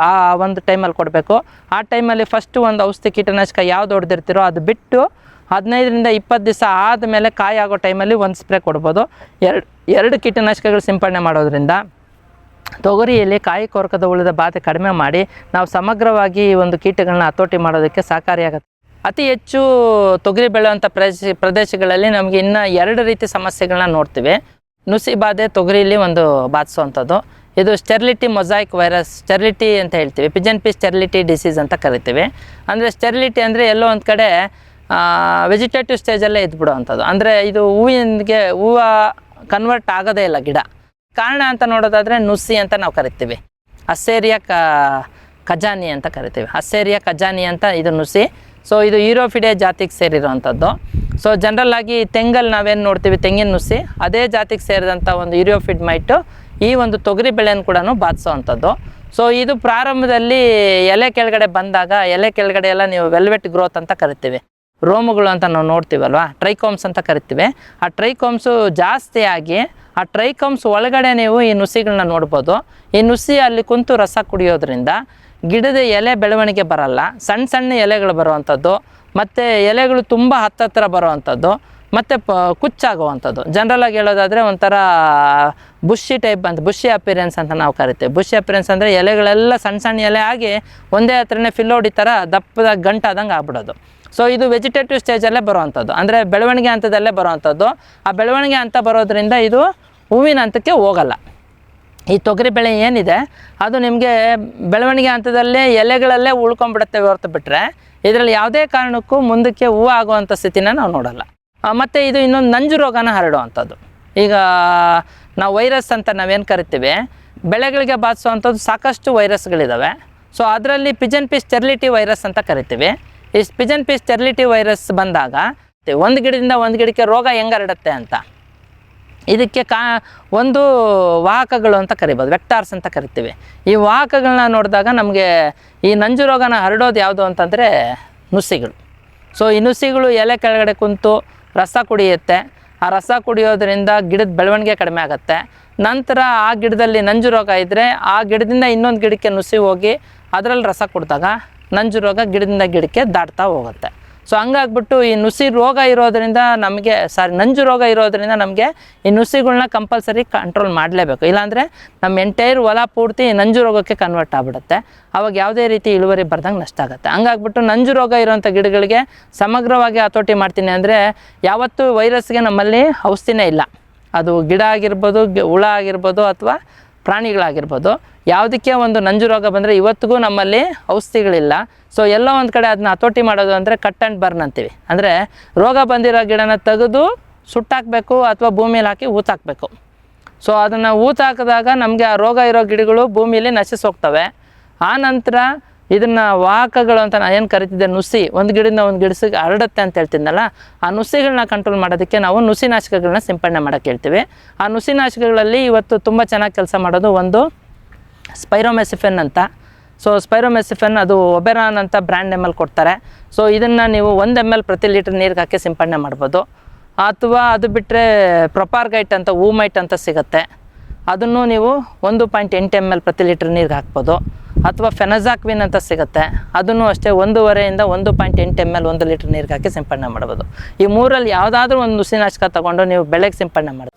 ಆ ಒಂದು ಟೈಮಲ್ಲಿ ಕೊಡಬೇಕು. ಆ ಟೈಮಲ್ಲಿ ಫಸ್ಟು ಒಂದು ಔಷಧಿ ಕೀಟನಾಶಕ ಯಾವ್ದು ಹೊಡೆದಿರ್ತೀರೋ ಅದು ಬಿಟ್ಟು 15ರಿಂದ 20 ದಿವಸ ಆದಮೇಲೆ ಕಾಯಿ ಆಗೋ ಟೈಮಲ್ಲಿ ಒಂದು ಸ್ಪ್ರೇ ಕೊಡ್ಬೋದು. ಎರಡು ಕೀಟನಾಶಕಗಳು ಸಿಂಪಡಣೆ ಮಾಡೋದ್ರಿಂದ ತೊಗರಿಯಲ್ಲಿ ಕಾಯಿ ಕೊರಕದ ಉಳಿದ ಬಾಧೆ ಕಡಿಮೆ ಮಾಡಿ ನಾವು ಸಮಗ್ರವಾಗಿ ಈ ಒಂದು ಕೀಟಗಳನ್ನ ಹತೋಟಿ ಮಾಡೋದಕ್ಕೆ ಸಹಕಾರಿಯಾಗುತ್ತೆ. ಅತಿ ಹೆಚ್ಚು ತೊಗರಿ ಬೆಳೆಯುವಂಥ ಪ್ರದೇಶಗಳಲ್ಲಿ ನಮಗೆ ಇನ್ನೂ 2 ರೀತಿ ಸಮಸ್ಯೆಗಳನ್ನ ನೋಡ್ತೀವಿ. ನುಸಿ ಬಾಧೆ ತೊಗರಿಲಿ ಒಂದು ಬಾಧಿಸುವಂಥದ್ದು. ಇದು ಸ್ಟೆರಿಲಿಟಿ ಮೊಸಾಯಿಕ್ ವೈರಸ್, ಸ್ಟೆರಿಲಿಟಿ ಅಂತ ಹೇಳ್ತೀವಿ, ಪಿಜನ್ ಪಿ ಸ್ಟೆರಿಲಿಟಿ ಡಿಸೀಸ್ ಅಂತ ಕರಿತೀವಿ. ಅಂದರೆ ಸ್ಟೆರಿಲಿಟಿ ಅಂದರೆ ಎಲ್ಲೋ ಒಂದು ಕಡೆ ವೆಜಿಟೇಟಿವ್ ಸ್ಟೇಜಲ್ಲೇ ಇದ್ಬಿಡುವಂಥದ್ದು. ಅಂದರೆ ಇದು ಹೂವು ಕನ್ವರ್ಟ್ ಆಗೋದೇ ಇಲ್ಲ ಗಿಡ. ಕಾರಣ ಅಂತ ನೋಡೋದಾದರೆ ನುಸಿ ಅಂತ ನಾವು ಕರಿತೀವಿ, ಅಸ್ಸೇರಿಯಾ ಖಜಾನಿ ಅಂತ ಕರಿತೀವಿ. ಅಸ್ಸೇರಿಯಾ ಖಜಾನಿ ಅಂತ ಇದು ನುಸಿ. ಸೊ ಇದು ಯೂರೋಫಿಡೆ ಜಾತಿಗೆ ಸೇರಿರುವಂಥದ್ದು. ಸೊ ಜನರಲ್ಲಾಗಿ ತೆಂಗಲ್ಲಿ ನಾವೇನು ನೋಡ್ತೀವಿ, ತೆಂಗಿನ ನುಸಿ, ಅದೇ ಜಾತಿಗೆ ಸೇರಿದಂಥ ಒಂದು ಯೂರೋಫಿಡ್ ಮೈಟು ಈ ಒಂದು ತೊಗರಿ ಬೆಳೆಯನ್ನು ಕೂಡ ಬಾಧಿಸೋವಂಥದ್ದು. ಸೊ ಇದು ಪ್ರಾರಂಭದಲ್ಲಿ ಎಲೆ ಕೆಳಗಡೆ ಬಂದಾಗ, ಎಲೆ ಕೆಳಗಡೆ ಎಲ್ಲ ನೀವು ವೆಲ್ವೆಟ್ ಗ್ರೋತ್ ಅಂತ ಕರಿತೀವಿ, ರೋಮಗಳು ಅಂತ ನಾವು ನೋಡ್ತೀವಲ್ವ, ಟ್ರೈಕೋಮ್ಸ್ ಅಂತ ಕರಿತೀವಿ. ಆ ಟ್ರೈಕೋಮ್ಸು ಜಾಸ್ತಿ ಆಗಿ ಆ ಟ್ರೈಕೋಮ್ಸ್ ಒಳಗಡೆ ನೀವು ಈ ನುಸಿಗಳನ್ನ ನೋಡ್ಬೋದು. ಈ ನುಸಿ ಅಲ್ಲಿ ಕುಂತು ರಸ ಕುಡಿಯೋದ್ರಿಂದ ಗಿಡದ ಎಲೆ ಬೆಳವಣಿಗೆ ಬರಲ್ಲ, ಸಣ್ಣ ಸಣ್ಣ ಎಲೆಗಳು ಬರುವಂಥದ್ದು, ಮತ್ತು ಎಲೆಗಳು ತುಂಬ ಹತ್ತತ್ರ ಬರೋವಂಥದ್ದು, ಮತ್ತು ಕುಚ್ಚಾಗುವಂಥದ್ದು. ಜನರಲಾಗಿ ಹೇಳೋದಾದರೆ ಒಂಥರ ಬುಷಿ ಟೈಪ್ ಅಂತ, ಬುಷಿ ಅಪಿರೆನ್ಸ್ ಅಂತ ನಾವು ಕರಿತೇವೆ. ಬುಷಿ ಅಪಿರೆನ್ಸ್ ಅಂದರೆ ಎಲೆಗಳೆಲ್ಲ ಸಣ್ಣ ಸಣ್ಣ ಎಲೆ ಆಗಿ ಒಂದೇ ಹತ್ರನೇ ಫಿಲ್ಲೋಡಿ ಥರ ದಪ್ಪದ ಗಂಟಾದಂಗೆ ಆಗ್ಬಿಡೋದು. ಸೊ ಇದು ವೆಜಿಟೇಟಿವ್ ಸ್ಟೇಜಲ್ಲೇ ಬರೋವಂಥದ್ದು, ಅಂದರೆ ಬೆಳವಣಿಗೆ ಹಂತದಲ್ಲೇ ಬರೋವಂಥದ್ದು. ಆ ಬೆಳವಣಿಗೆ ಹಂತ ಬರೋದ್ರಿಂದ ಇದು ಹೂವಿನ ಹಂತಕ್ಕೆ ಹೋಗಲ್ಲ. ಈ ತೊಗರಿ ಬೆಳೆ ಏನಿದೆ ಅದು ನಿಮಗೆ ಬೆಳವಣಿಗೆ ಹಂತದಲ್ಲೇ ಎಲೆಗಳಲ್ಲೇ ಉಳ್ಕೊಂಡ್ಬಿಡುತ್ತೆ ಹೊರತು ಬಿಟ್ಟರೆ ಇದರಲ್ಲಿ ಯಾವುದೇ ಕಾರಣಕ್ಕೂ ಮುಂದಕ್ಕೆ ಹೂವು ಆಗುವಂಥ ಸ್ಥಿತಿನ ನಾವು ನೋಡಲ್ಲ. ಮತ್ತು ಇದು ಇನ್ನೊಂದು ನಂಜು ರೋಗನ ಹರಡುವಂಥದ್ದು. ಈಗ ನಾವು ವೈರಸ್ ಅಂತ ನಾವೇನು ಕರಿತೀವಿ, ಬೆಳೆಗಳಿಗೆ ಬಾಧಿಸುವಂಥದ್ದು ಸಾಕಷ್ಟು ವೈರಸ್ಗಳಿದ್ದಾವೆ. ಸೊ ಅದರಲ್ಲಿ ಪಿಜನ್ ಪೀಸ್ ಸ್ಟೆರಿಲಿಟಿ ವೈರಸ್ ಅಂತ ಕರಿತೀವಿ. ಈ ಪಿಜನ್ ಪೀಸ್ ಸ್ಟೆರಿಲಿಟಿ ವೈರಸ್ ಬಂದಾಗ ಒಂದು ಗಿಡದಿಂದ ಒಂದು ಗಿಡಕ್ಕೆ ರೋಗ ಹೆಂಗೆ ಹರಡುತ್ತೆ ಅಂತ, ಇದಕ್ಕೆ ಒಂದು ವಾಹಕಗಳು ಅಂತ ಕರಿಬೋದು, ವೆಕ್ಟಾರ್ಸ್ ಅಂತ ಕರಿತೀವಿ. ಈ ವಾಹಕಗಳನ್ನ ನೋಡಿದಾಗ ನಮಗೆ ಈ ನಂಜು ರೋಗನ ಹರಡೋದು ಯಾವುದು ಅಂತಂದರೆ ನುಸಿಗಳು. ಸೊ ಈ ನುಸಿಗಳು ಎಲೆ ಕೆಳಗಡೆ ಕುಂತು ರಸ ಕುಡಿಯುತ್ತೆ. ಆ ರಸ ಕುಡಿಯೋದ್ರಿಂದ ಗಿಡದ ಬೆಳವಣಿಗೆ ಕಡಿಮೆ ಆಗುತ್ತೆ. ನಂತರ ಆ ಗಿಡದಲ್ಲಿ ನಂಜು ರೋಗ ಇದ್ದರೆ ಆ ಗಿಡದಿಂದ ಇನ್ನೊಂದು ಗಿಡಕ್ಕೆ ನುಸಿ ಹೋಗಿ ಅದರಲ್ಲಿ ರಸ ಕುಡಿದಾಗ ನಂಜು ರೋಗ ಗಿಡದಿಂದ ಗಿಡಕ್ಕೆ ದಾಟ್ತಾ ಹೋಗುತ್ತೆ. ಸೊ ಹಂಗಾಗ್ಬಿಟ್ಟು ಈ ನುಸಿ ರೋಗ ಇರೋದರಿಂದ ನಮಗೆ ನಂಜು ರೋಗ ಇರೋದರಿಂದ ನಮಗೆ ಈ ನುಸಿಗಳನ್ನ ಕಂಪಲ್ಸರಿ ಕಂಟ್ರೋಲ್ ಮಾಡಲೇಬೇಕು. ಇಲ್ಲಾಂದರೆ ನಮ್ಮ ಎಂಟೈರ್ ಹೊಲ ಪೂರ್ತಿ ನಂಜು ರೋಗಕ್ಕೆ ಕನ್ವರ್ಟ್ ಆಗಿಬಿಡುತ್ತೆ. ಆವಾಗ ಯಾವುದೇ ರೀತಿ ಇಳುವರಿ ಬರ್ದಂಗೆ ನಷ್ಟ ಆಗುತ್ತೆ. ಹಂಗಾಗ್ಬಿಟ್ಟು ನಂಜು ರೋಗ ಇರೋವಂಥ ಗಿಡಗಳಿಗೆ ಸಮಗ್ರವಾಗಿ ಹತೋಟಿ ಮಾಡ್ತೀನಿ ಅಂದರೆ ಯಾವತ್ತೂ ವೈರಸ್ಗೆ ನಮ್ಮಲ್ಲಿ ಔಷಧಿನೇ ಇಲ್ಲ. ಅದು ಗಿಡ ಆಗಿರ್ಬೋದು, ಹುಳ ಆಗಿರ್ಬೋದು, ಅಥವಾ ಪ್ರಾಣಿಗಳಾಗಿರ್ಬೋದು, ಯಾವುದಕ್ಕೆ ಒಂದು ನಂಜು ರೋಗ ಬಂದರೆ ಇವತ್ತಿಗೂ ನಮ್ಮಲ್ಲಿ ಔಷಧಿಗಳಿಲ್ಲ. ಸೊ ಎಲ್ಲೋ ಒಂದು ಕಡೆ ಅದನ್ನ ಹತೋಟಿ ಮಾಡೋದು ಅಂದರೆ ಕಟ್ ಆ್ಯಂಡ್ ಬರ್ನ್ ಅಂತೀವಿ. ಅಂದರೆ ರೋಗ ಬಂದಿರೋ ಗಿಡನ ತೆಗೆದು ಸುಟ್ಟಾಕಬೇಕು ಅಥವಾ ಭೂಮಿಯಲ್ಲಿ ಹಾಕಿ ಊತಾಕಬೇಕು. ಸೊ ಅದನ್ನು ಊತಾಕಿದಾಗ ನಮಗೆ ಆ ರೋಗ ಇರೋ ಗಿಡಗಳು ಭೂಮಿಯಲ್ಲಿ ನಶಿಸಿ ಹೋಗ್ತವೆ. ಆ ನಂತರ ಇದನ್ನು ವಾಹಕಗಳು ಅಂತ ನಾನು ಏನು ಕರಿತಿದ್ದೆ, ನುಸಿ ಒಂದು ಗಿಡದಿಂದ ಒಂದು ಗಿಡಸಿಗೆ ಹರಡುತ್ತೆ ಅಂತ ಹೇಳ್ತಿದ್ನಲ್ಲ, ಆ ನುಸಿಗಳನ್ನ ಕಂಟ್ರೋಲ್ ಮಾಡೋದಕ್ಕೆ ನಾವು ನುಸಿನಾಶಕಗಳನ್ನ ಸಿಂಪಡಣೆ ಮಾಡೋಕ್ಕೆ ಹೇಳ್ತೀವಿ. ಆ ನುಸಿನಾಶಕಗಳಲ್ಲಿ ಇವತ್ತು ತುಂಬ ಚೆನ್ನಾಗಿ ಕೆಲಸ ಮಾಡೋದು ಒಂದು ಸ್ಪೈರೋಮೆಸಿಫೆನ್ ಅಂತ. ಸೊ ಸ್ಪೈರೋಮೆಸಿಫೆನ್ ಅದು ಒಬೆರಾನ್ ಅಂತ ಬ್ರ್ಯಾಂಡ್ ನೇಮಲ್ಲಿ ಕೊಡ್ತಾರೆ. ಸೊ ಇದನ್ನು ನೀವು 1 ml ಪ್ರತಿ ಲೀಟ್ರ್ ನೀರಿಗೆ ಹಾಕಿ ಸಿಂಪಡಣೆ ಮಾಡ್ಬೋದು. ಅಥವಾ ಅದು ಬಿಟ್ಟರೆ ಪ್ರೊಪಾರ್ಗೈಟ್ ಅಂತ ಊಮೈಟ್ ಅಂತ ಸಿಗುತ್ತೆ, ಅದನ್ನು ನೀವು 1.8 ml ಪ್ರತಿ ಲೀಟ್ರ್ ನೀರಿಗೆ ಹಾಕ್ಬೋದು. ಅಥವಾ ಫೆನಜಾಕ್ವಿನ್ ಅಂತ ಸಿಗುತ್ತೆ, ಅದನ್ನು ಅಷ್ಟೇ 1.5 ಇಂದ 1.8 ml 1 ಲೀಟ್ರ್ ನೀರಿಗೆ ಹಾಕಿ ಸಿಂಪಡಣೆ ಮಾಡ್ಬೋದು. ಈ ಮೂರಲ್ಲಿ ಯಾವುದಾದ್ರೂ ಒಂದು ನುಸಿನಾಶಕ ತೊಗೊಂಡು ನೀವು ಬೆಳೆಗೆ ಸಿಂಪಡಣೆ ಮಾಡಿ.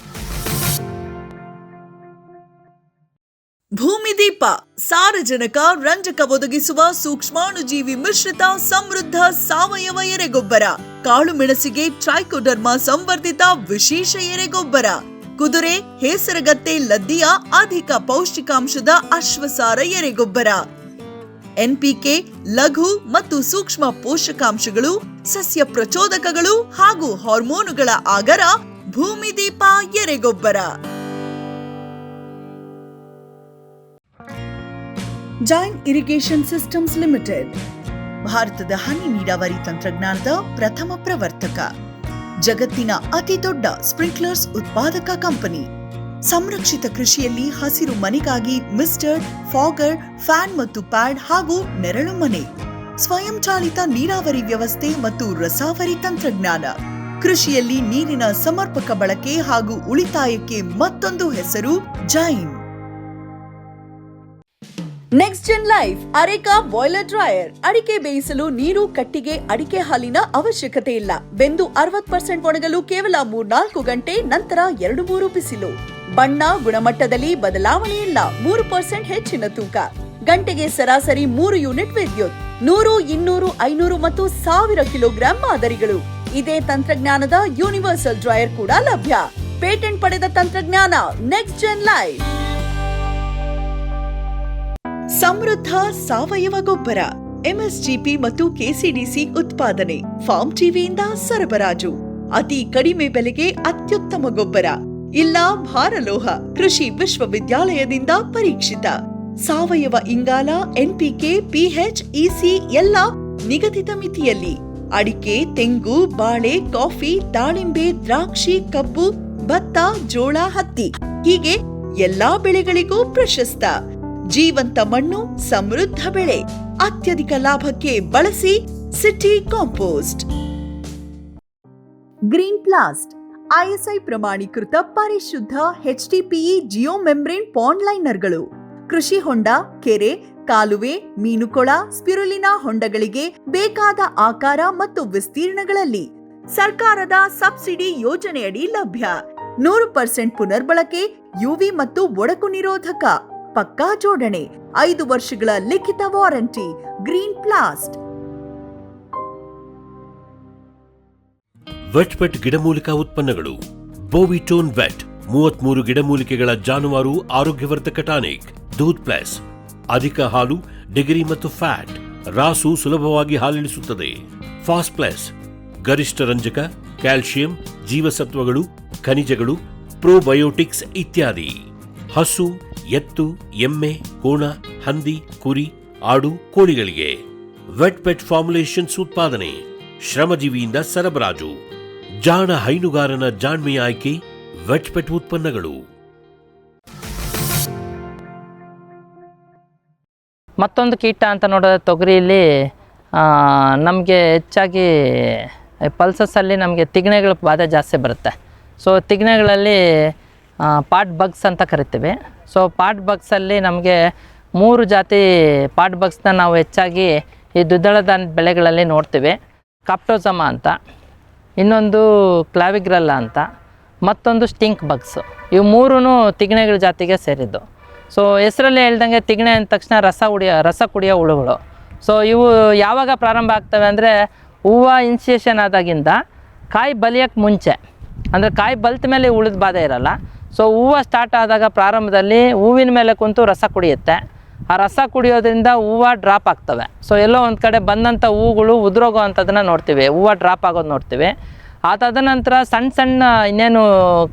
ಭೂಮಿದೀಪ ಸಾರಜನಕ ರಂಜಕ ಒದಗಿಸುವ ಸೂಕ್ಷ್ಮಾಣುಜೀವಿ ಮಿಶ್ರಿತ ಸಮೃದ್ಧ ಸಾವಯವ ಎರೆಗೊಬ್ಬರ. ಕಾಳು ಮೆಣಸಿಗೆ ಟ್ರೈಕೋಡರ್ಮಾ ಸಂವರ್ಧಿತ ವಿಶೇಷ ಎರೆಗೊಬ್ಬರ. ಕುದುರೆ, ಹೇಸರಗತ್ತೆ, ಲದ್ದಿಯ ಅಧಿಕ ಪೌಷ್ಟಿಕಾಂಶದ ಅಶ್ವಸಾರ ಎರೆಗೊಬ್ಬರ. ಎನ್ಪಿಕೆ, ಲಘು ಮತ್ತು ಸೂಕ್ಷ್ಮ ಪೋಷಕಾಂಶಗಳು, ಸಸ್ಯ ಪ್ರಚೋದಕಗಳು ಹಾಗೂ ಹಾರ್ಮೋನುಗಳ ಆಗರ ಭೂಮಿದೀಪ ಎರೆಗೊಬ್ಬರ. ಜೈನ್ ಇರಿಗೇಷನ್ ಸಿಸ್ಟಮ್ಸ್ ಲಿಮಿಟೆಡ್ ಭಾರತದ ಹನಿ ನೀರಾವರಿ ತಂತ್ರಜ್ಞಾನದ ಪ್ರಥಮ ಪ್ರವರ್ತಕ, ಜಗತ್ತಿನ ಅತಿ ದೊಡ್ಡ ಸ್ಪ್ರಿಂಕ್ಲರ್ಸ್ ಉತ್ಪಾದಕ ಕಂಪನಿ. ಸಂರಕ್ಷಿತ ಕೃಷಿಯಲ್ಲಿ ಹಸಿರು ಮನೆಗಾಗಿ ಮಿಸ್ಟರ್, ಫಾಗರ್, ಫ್ಯಾನ್ ಮತ್ತು ಪ್ಯಾಡ್ ಹಾಗೂ ನೆರಳು ಮನೆ, ಸ್ವಯಂ ಚಾಲಿತ ನೀರಾವರಿ ವ್ಯವಸ್ಥೆ ಮತ್ತು ರಸಾವರಿ ತಂತ್ರಜ್ಞಾನ. ಕೃಷಿಯಲ್ಲಿ ನೀರಿನ ಸಮರ್ಪಕ ಬಳಕೆ ಹಾಗೂ ಉಳಿತಾಯಕ್ಕೆ ಮತ್ತೊಂದು ಹೆಸರು Jain. Next Zen life areca boiler dryer. ಅಡಿಕೆ ಬೇಯಿಸಲು ನೀರು, ಕಟ್ಟಿಗೆ, ಅಡಿಕೆ ಹಾಲಿನ ಅವಶ್ಯಕತೆ ಇಲ್ಲ. ಬೆಂದು 60% ಒಣಗಲು ಕೇವಲ 3-4 ಗಂಟೆ, ನಂತರ 2-3 ಬಿಸಿಲು. ಬಣ್ಣ, ಗುಣಮಟ್ಟದಲ್ಲಿ ಬದಲಾವಣೆ ಇಲ್ಲ. 3% ಹೆಚ್ಚಿನ ತೂಕ. ಗಂಟೆಗೆ ಸರಾಸರಿ 3 ಯೂನಿಟ್ ವಿದ್ಯುತ್. 100, 200, 500 ಮತ್ತು 1000 ಕಿಲೋಗ್ರಾಂ ಮಾದರಿಗಳು. ಇದೇ ತಂತ್ರಜ್ಞಾನದ ಯೂನಿವರ್ಸಲ್ ಡ್ರೈಯರ್ ಕೂಡ ಲಭ್ಯ. ಪೇಟೆಂಟ್ ಪಡೆದ ತಂತ್ರಜ್ಞಾನ ನೆಕ್ಸ್ಟ್ ಜೆನ್ ಲೈಫ್. ಸಮೃದ್ಧ ಸಾವಯವ ಗೊಬ್ಬರ, ಎಂಎಸ್ಜಿಪಿ ಮತ್ತು ಕೆಸಿಡಿಸಿ ಉತ್ಪಾದನೆ, ಫಾರ್ಮ್ ಟಿವಿಯಿಂದ ಸರಬರಾಜು. ಅತಿ ಕಡಿಮೆ ಬೆಲೆಗೆ ಅತ್ಯುತ್ತಮ ಗೊಬ್ಬರ. ಇಲ್ಲ ಭಾರಲೋಹ, ಕೃಷಿ ವಿಶ್ವವಿದ್ಯಾಲಯದಿಂದ ಪರೀಕ್ಷಿತ. ಸಾವಯವ ಇಂಗಾಲ, ಎನ್ಪಿಕೆ, ಪಿಎಚ್, ಇಸಿ ಎಲ್ಲ ನಿಗದಿತ ಮಿತಿಯಲ್ಲಿ. ಅಡಿಕೆ, ತೆಂಗು, ಬಾಳೆ, ಕಾಫಿ, ದಾಳಿಂಬೆ, ದ್ರಾಕ್ಷಿ, ಕಬ್ಬು, ಭತ್ತ, ಜೋಳ, ಹತ್ತಿ ಹೀಗೆ ಎಲ್ಲಾ ಬೆಳೆಗಳಿಗೂ ಪ್ರಶಸ್ತ. ಜೀವಂತ ಮಣ್ಣು, ಸಮೃದ್ಧ ಬೆಳೆ. ಅತ್ಯಧಿಕ ಲಾಭಕ್ಕೆ ಬಳಸಿ ಸಿಟಿ ಕಾಂಪೋಸ್ಟ್. ಗ್ರೀನ್ ಪ್ಲಾಸ್ಟ್ ಐಎಸ್ಐ ಪ್ರಮಾಣೀಕೃತ ಪರಿಶುದ್ಧ HDPE ಜಿಯೋ ಮೆಂಬ್ರೇನ್ ಪಾಂಡ್ ಲೈನರ್ಗಳು. ಕೃಷಿ ಹೊಂಡ, ಕೆರೆ, ಕಾಲುವೆ, ಮೀನುಕೊಳ, ಸ್ಪಿರುಲಿನಾ ಹೊಂಡಗಳಿಗೆ ಬೇಕಾದ ಆಕಾರ ಮತ್ತು ವಿಸ್ತೀರ್ಣಗಳಲ್ಲಿ ಸರ್ಕಾರದ ಸಬ್ಸಿಡಿ ಯೋಜನೆಯಡಿ ಲಭ್ಯ. 100% ಪುನರ್ಬಳಕೆ, ಯುವಿ ಮತ್ತು ಒಡಕು ನಿರೋಧಕ, ಪಕ್ಕಾ ಜೋಡಣೆ, 5 ವರ್ಷಗಳ ಲಿಖಿತ ವಾರಂಟಿ, ಗ್ರೀನ್ ಪ್ಲಾಸ್ಟ್.
ವೆಟ್ಪೆಟ್ ಗಿಡಮೂಲಿಕಾ ಉತ್ಪನ್ನಗಳು. ಬೋವಿಟೋನ್ ವೆಟ್ 33 ಗಿಡಮೂಲಿಕೆಗಳ ಜಾನುವಾರು ಆರೋಗ್ಯವರ್ಧಕ ಟಾನಿಕ್. ದೂದ್ ಪ್ಲಸ್ ಅಧಿಕ ಹಾಲು, ಡಿಗ್ರಿ ಮತ್ತು ಫ್ಯಾಟ್, ರಾಸು ಸುಲಭವಾಗಿ ಹಾಲಿಳಿಸುತ್ತದೆ. ಫಾಸ್ಟ್ ಪ್ಲಸ್ ಗರಿಷ್ಠ ರಂಜಕ, ಕ್ಯಾಲ್ಸಿಯಂ, ಜೀವಸತ್ವಗಳು, ಖನಿಜಗಳು, ಪ್ರೋಬಯೋಟಿಕ್ಸ್ ಇತ್ಯಾದಿ. ಹಸು, ಎತ್ತು, ಎಮ್ಮೆ, ಕೋಣ, ಹಂದಿ, ಕುರಿ, ಆಡು, ಕೋಳಿಗಳಿಗೆ ವೆಟ್ಪೆಟ್ ಫಾರ್ಮುಲೇಷನ್ಸ್ ಉತ್ಪಾದನೆ, ಶ್ರಮಜೀವಿಯಿಂದ ಸರಬರಾಜು. ಜಾಣ ಹೈನುಗಾರನ ಜಾಣ್ಮೆಯ ಆಯ್ಕೆ ವೆಟ್ಪೆಟ್ ಉತ್ಪನ್ನಗಳು.
ಮತ್ತೊಂದು ಕೀಟ ಅಂತ ನೋಡೋದು ತೊಗರಿಯಲ್ಲಿ ನಮಗೆ ಹೆಚ್ಚಾಗಿ ಪಲ್ಸಸ್ಸಲ್ಲಿ ನಮಗೆ ತಿಗಣೆಗಳ ಬಾಧೆ ಜಾಸ್ತಿ ಬರುತ್ತೆ. ಸೊ ತಿಗಣೆಗಳಲ್ಲಿ ಪಾಟ್ ಬಗ್ಸ್ ಅಂತ ಕರಿತೀವಿ. ಸೊ ಪಾಟ್ ಬಗ್ಸಲ್ಲಿ ನಮಗೆ 3 ಜಾತಿ ಪಾಟ್ ಬಗ್ಸ್ನ ನಾವು ಹೆಚ್ಚಾಗಿ ಈ ದ್ವಿದಳ ಧಾನ್ಯದ ಬೆಳೆಗಳಲ್ಲಿ ನೋಡ್ತೀವಿ. ಕಾಪ್ಟೋಸಮ ಅಂತ, ಇನ್ನೊಂದು ಕ್ಲಾವಿಗ್ರಲ್ಲ ಅಂತ, ಮತ್ತೊಂದು ಸ್ಟಿಂಕ್ ಬಗ್ಸು. ಇವು 3 ತಿಗಣೆಗಳ ಜಾತಿಗೆ ಸೇರಿದ್ದು. ಸೊ ಹೆಸರಲ್ಲಿ ಹೇಳ್ದಂಗೆ ತಿಗಣೆ ಅಂದ ತಕ್ಷಣ ರಸ ಕುಡಿಯೋ ಹುಳುಗಳು. ಸೊ ಇವು ಯಾವಾಗ ಪ್ರಾರಂಭ ಆಗ್ತವೆ ಅಂದರೆ ಹೂವು ಇನ್ಸಿಯೇಷನ್ ಆದಾಗಿಂದ ಕಾಯಿ ಬಲಿಯೋಕ್ಕೆ ಮುಂಚೆ, ಅಂದರೆ ಕಾಯಿ ಬಲ್ತ ಮೇಲೆ ಉಳಿದ ಬಾಧೆ ಇರಲ್ಲ. ಸೊ ಹೂವು ಸ್ಟಾರ್ಟ್ ಆದಾಗ ಪ್ರಾರಂಭದಲ್ಲಿ ಹೂವಿನ ಮೇಲೆ ಕುಂತು ರಸ ಕುಡಿಯುತ್ತೆ. ಆ ರಸ ಕುಡಿಯೋದ್ರಿಂದ ಹೂವು ಡ್ರಾಪ್ ಆಗ್ತವೆ. ಸೊ ಎಲ್ಲೋ ಒಂದು ಕಡೆ ಬಂದಂಥ ಹೂಗಳು ಉದುರೋಗೋ ಅಂಥದ್ದನ್ನು ನೋಡ್ತೀವಿ, ಹೂವು ಡ್ರಾಪ್ ಆಗೋದು ನೋಡ್ತೀವಿ. ತದನಂತರ ಸಣ್ಣ ಇನ್ನೇನು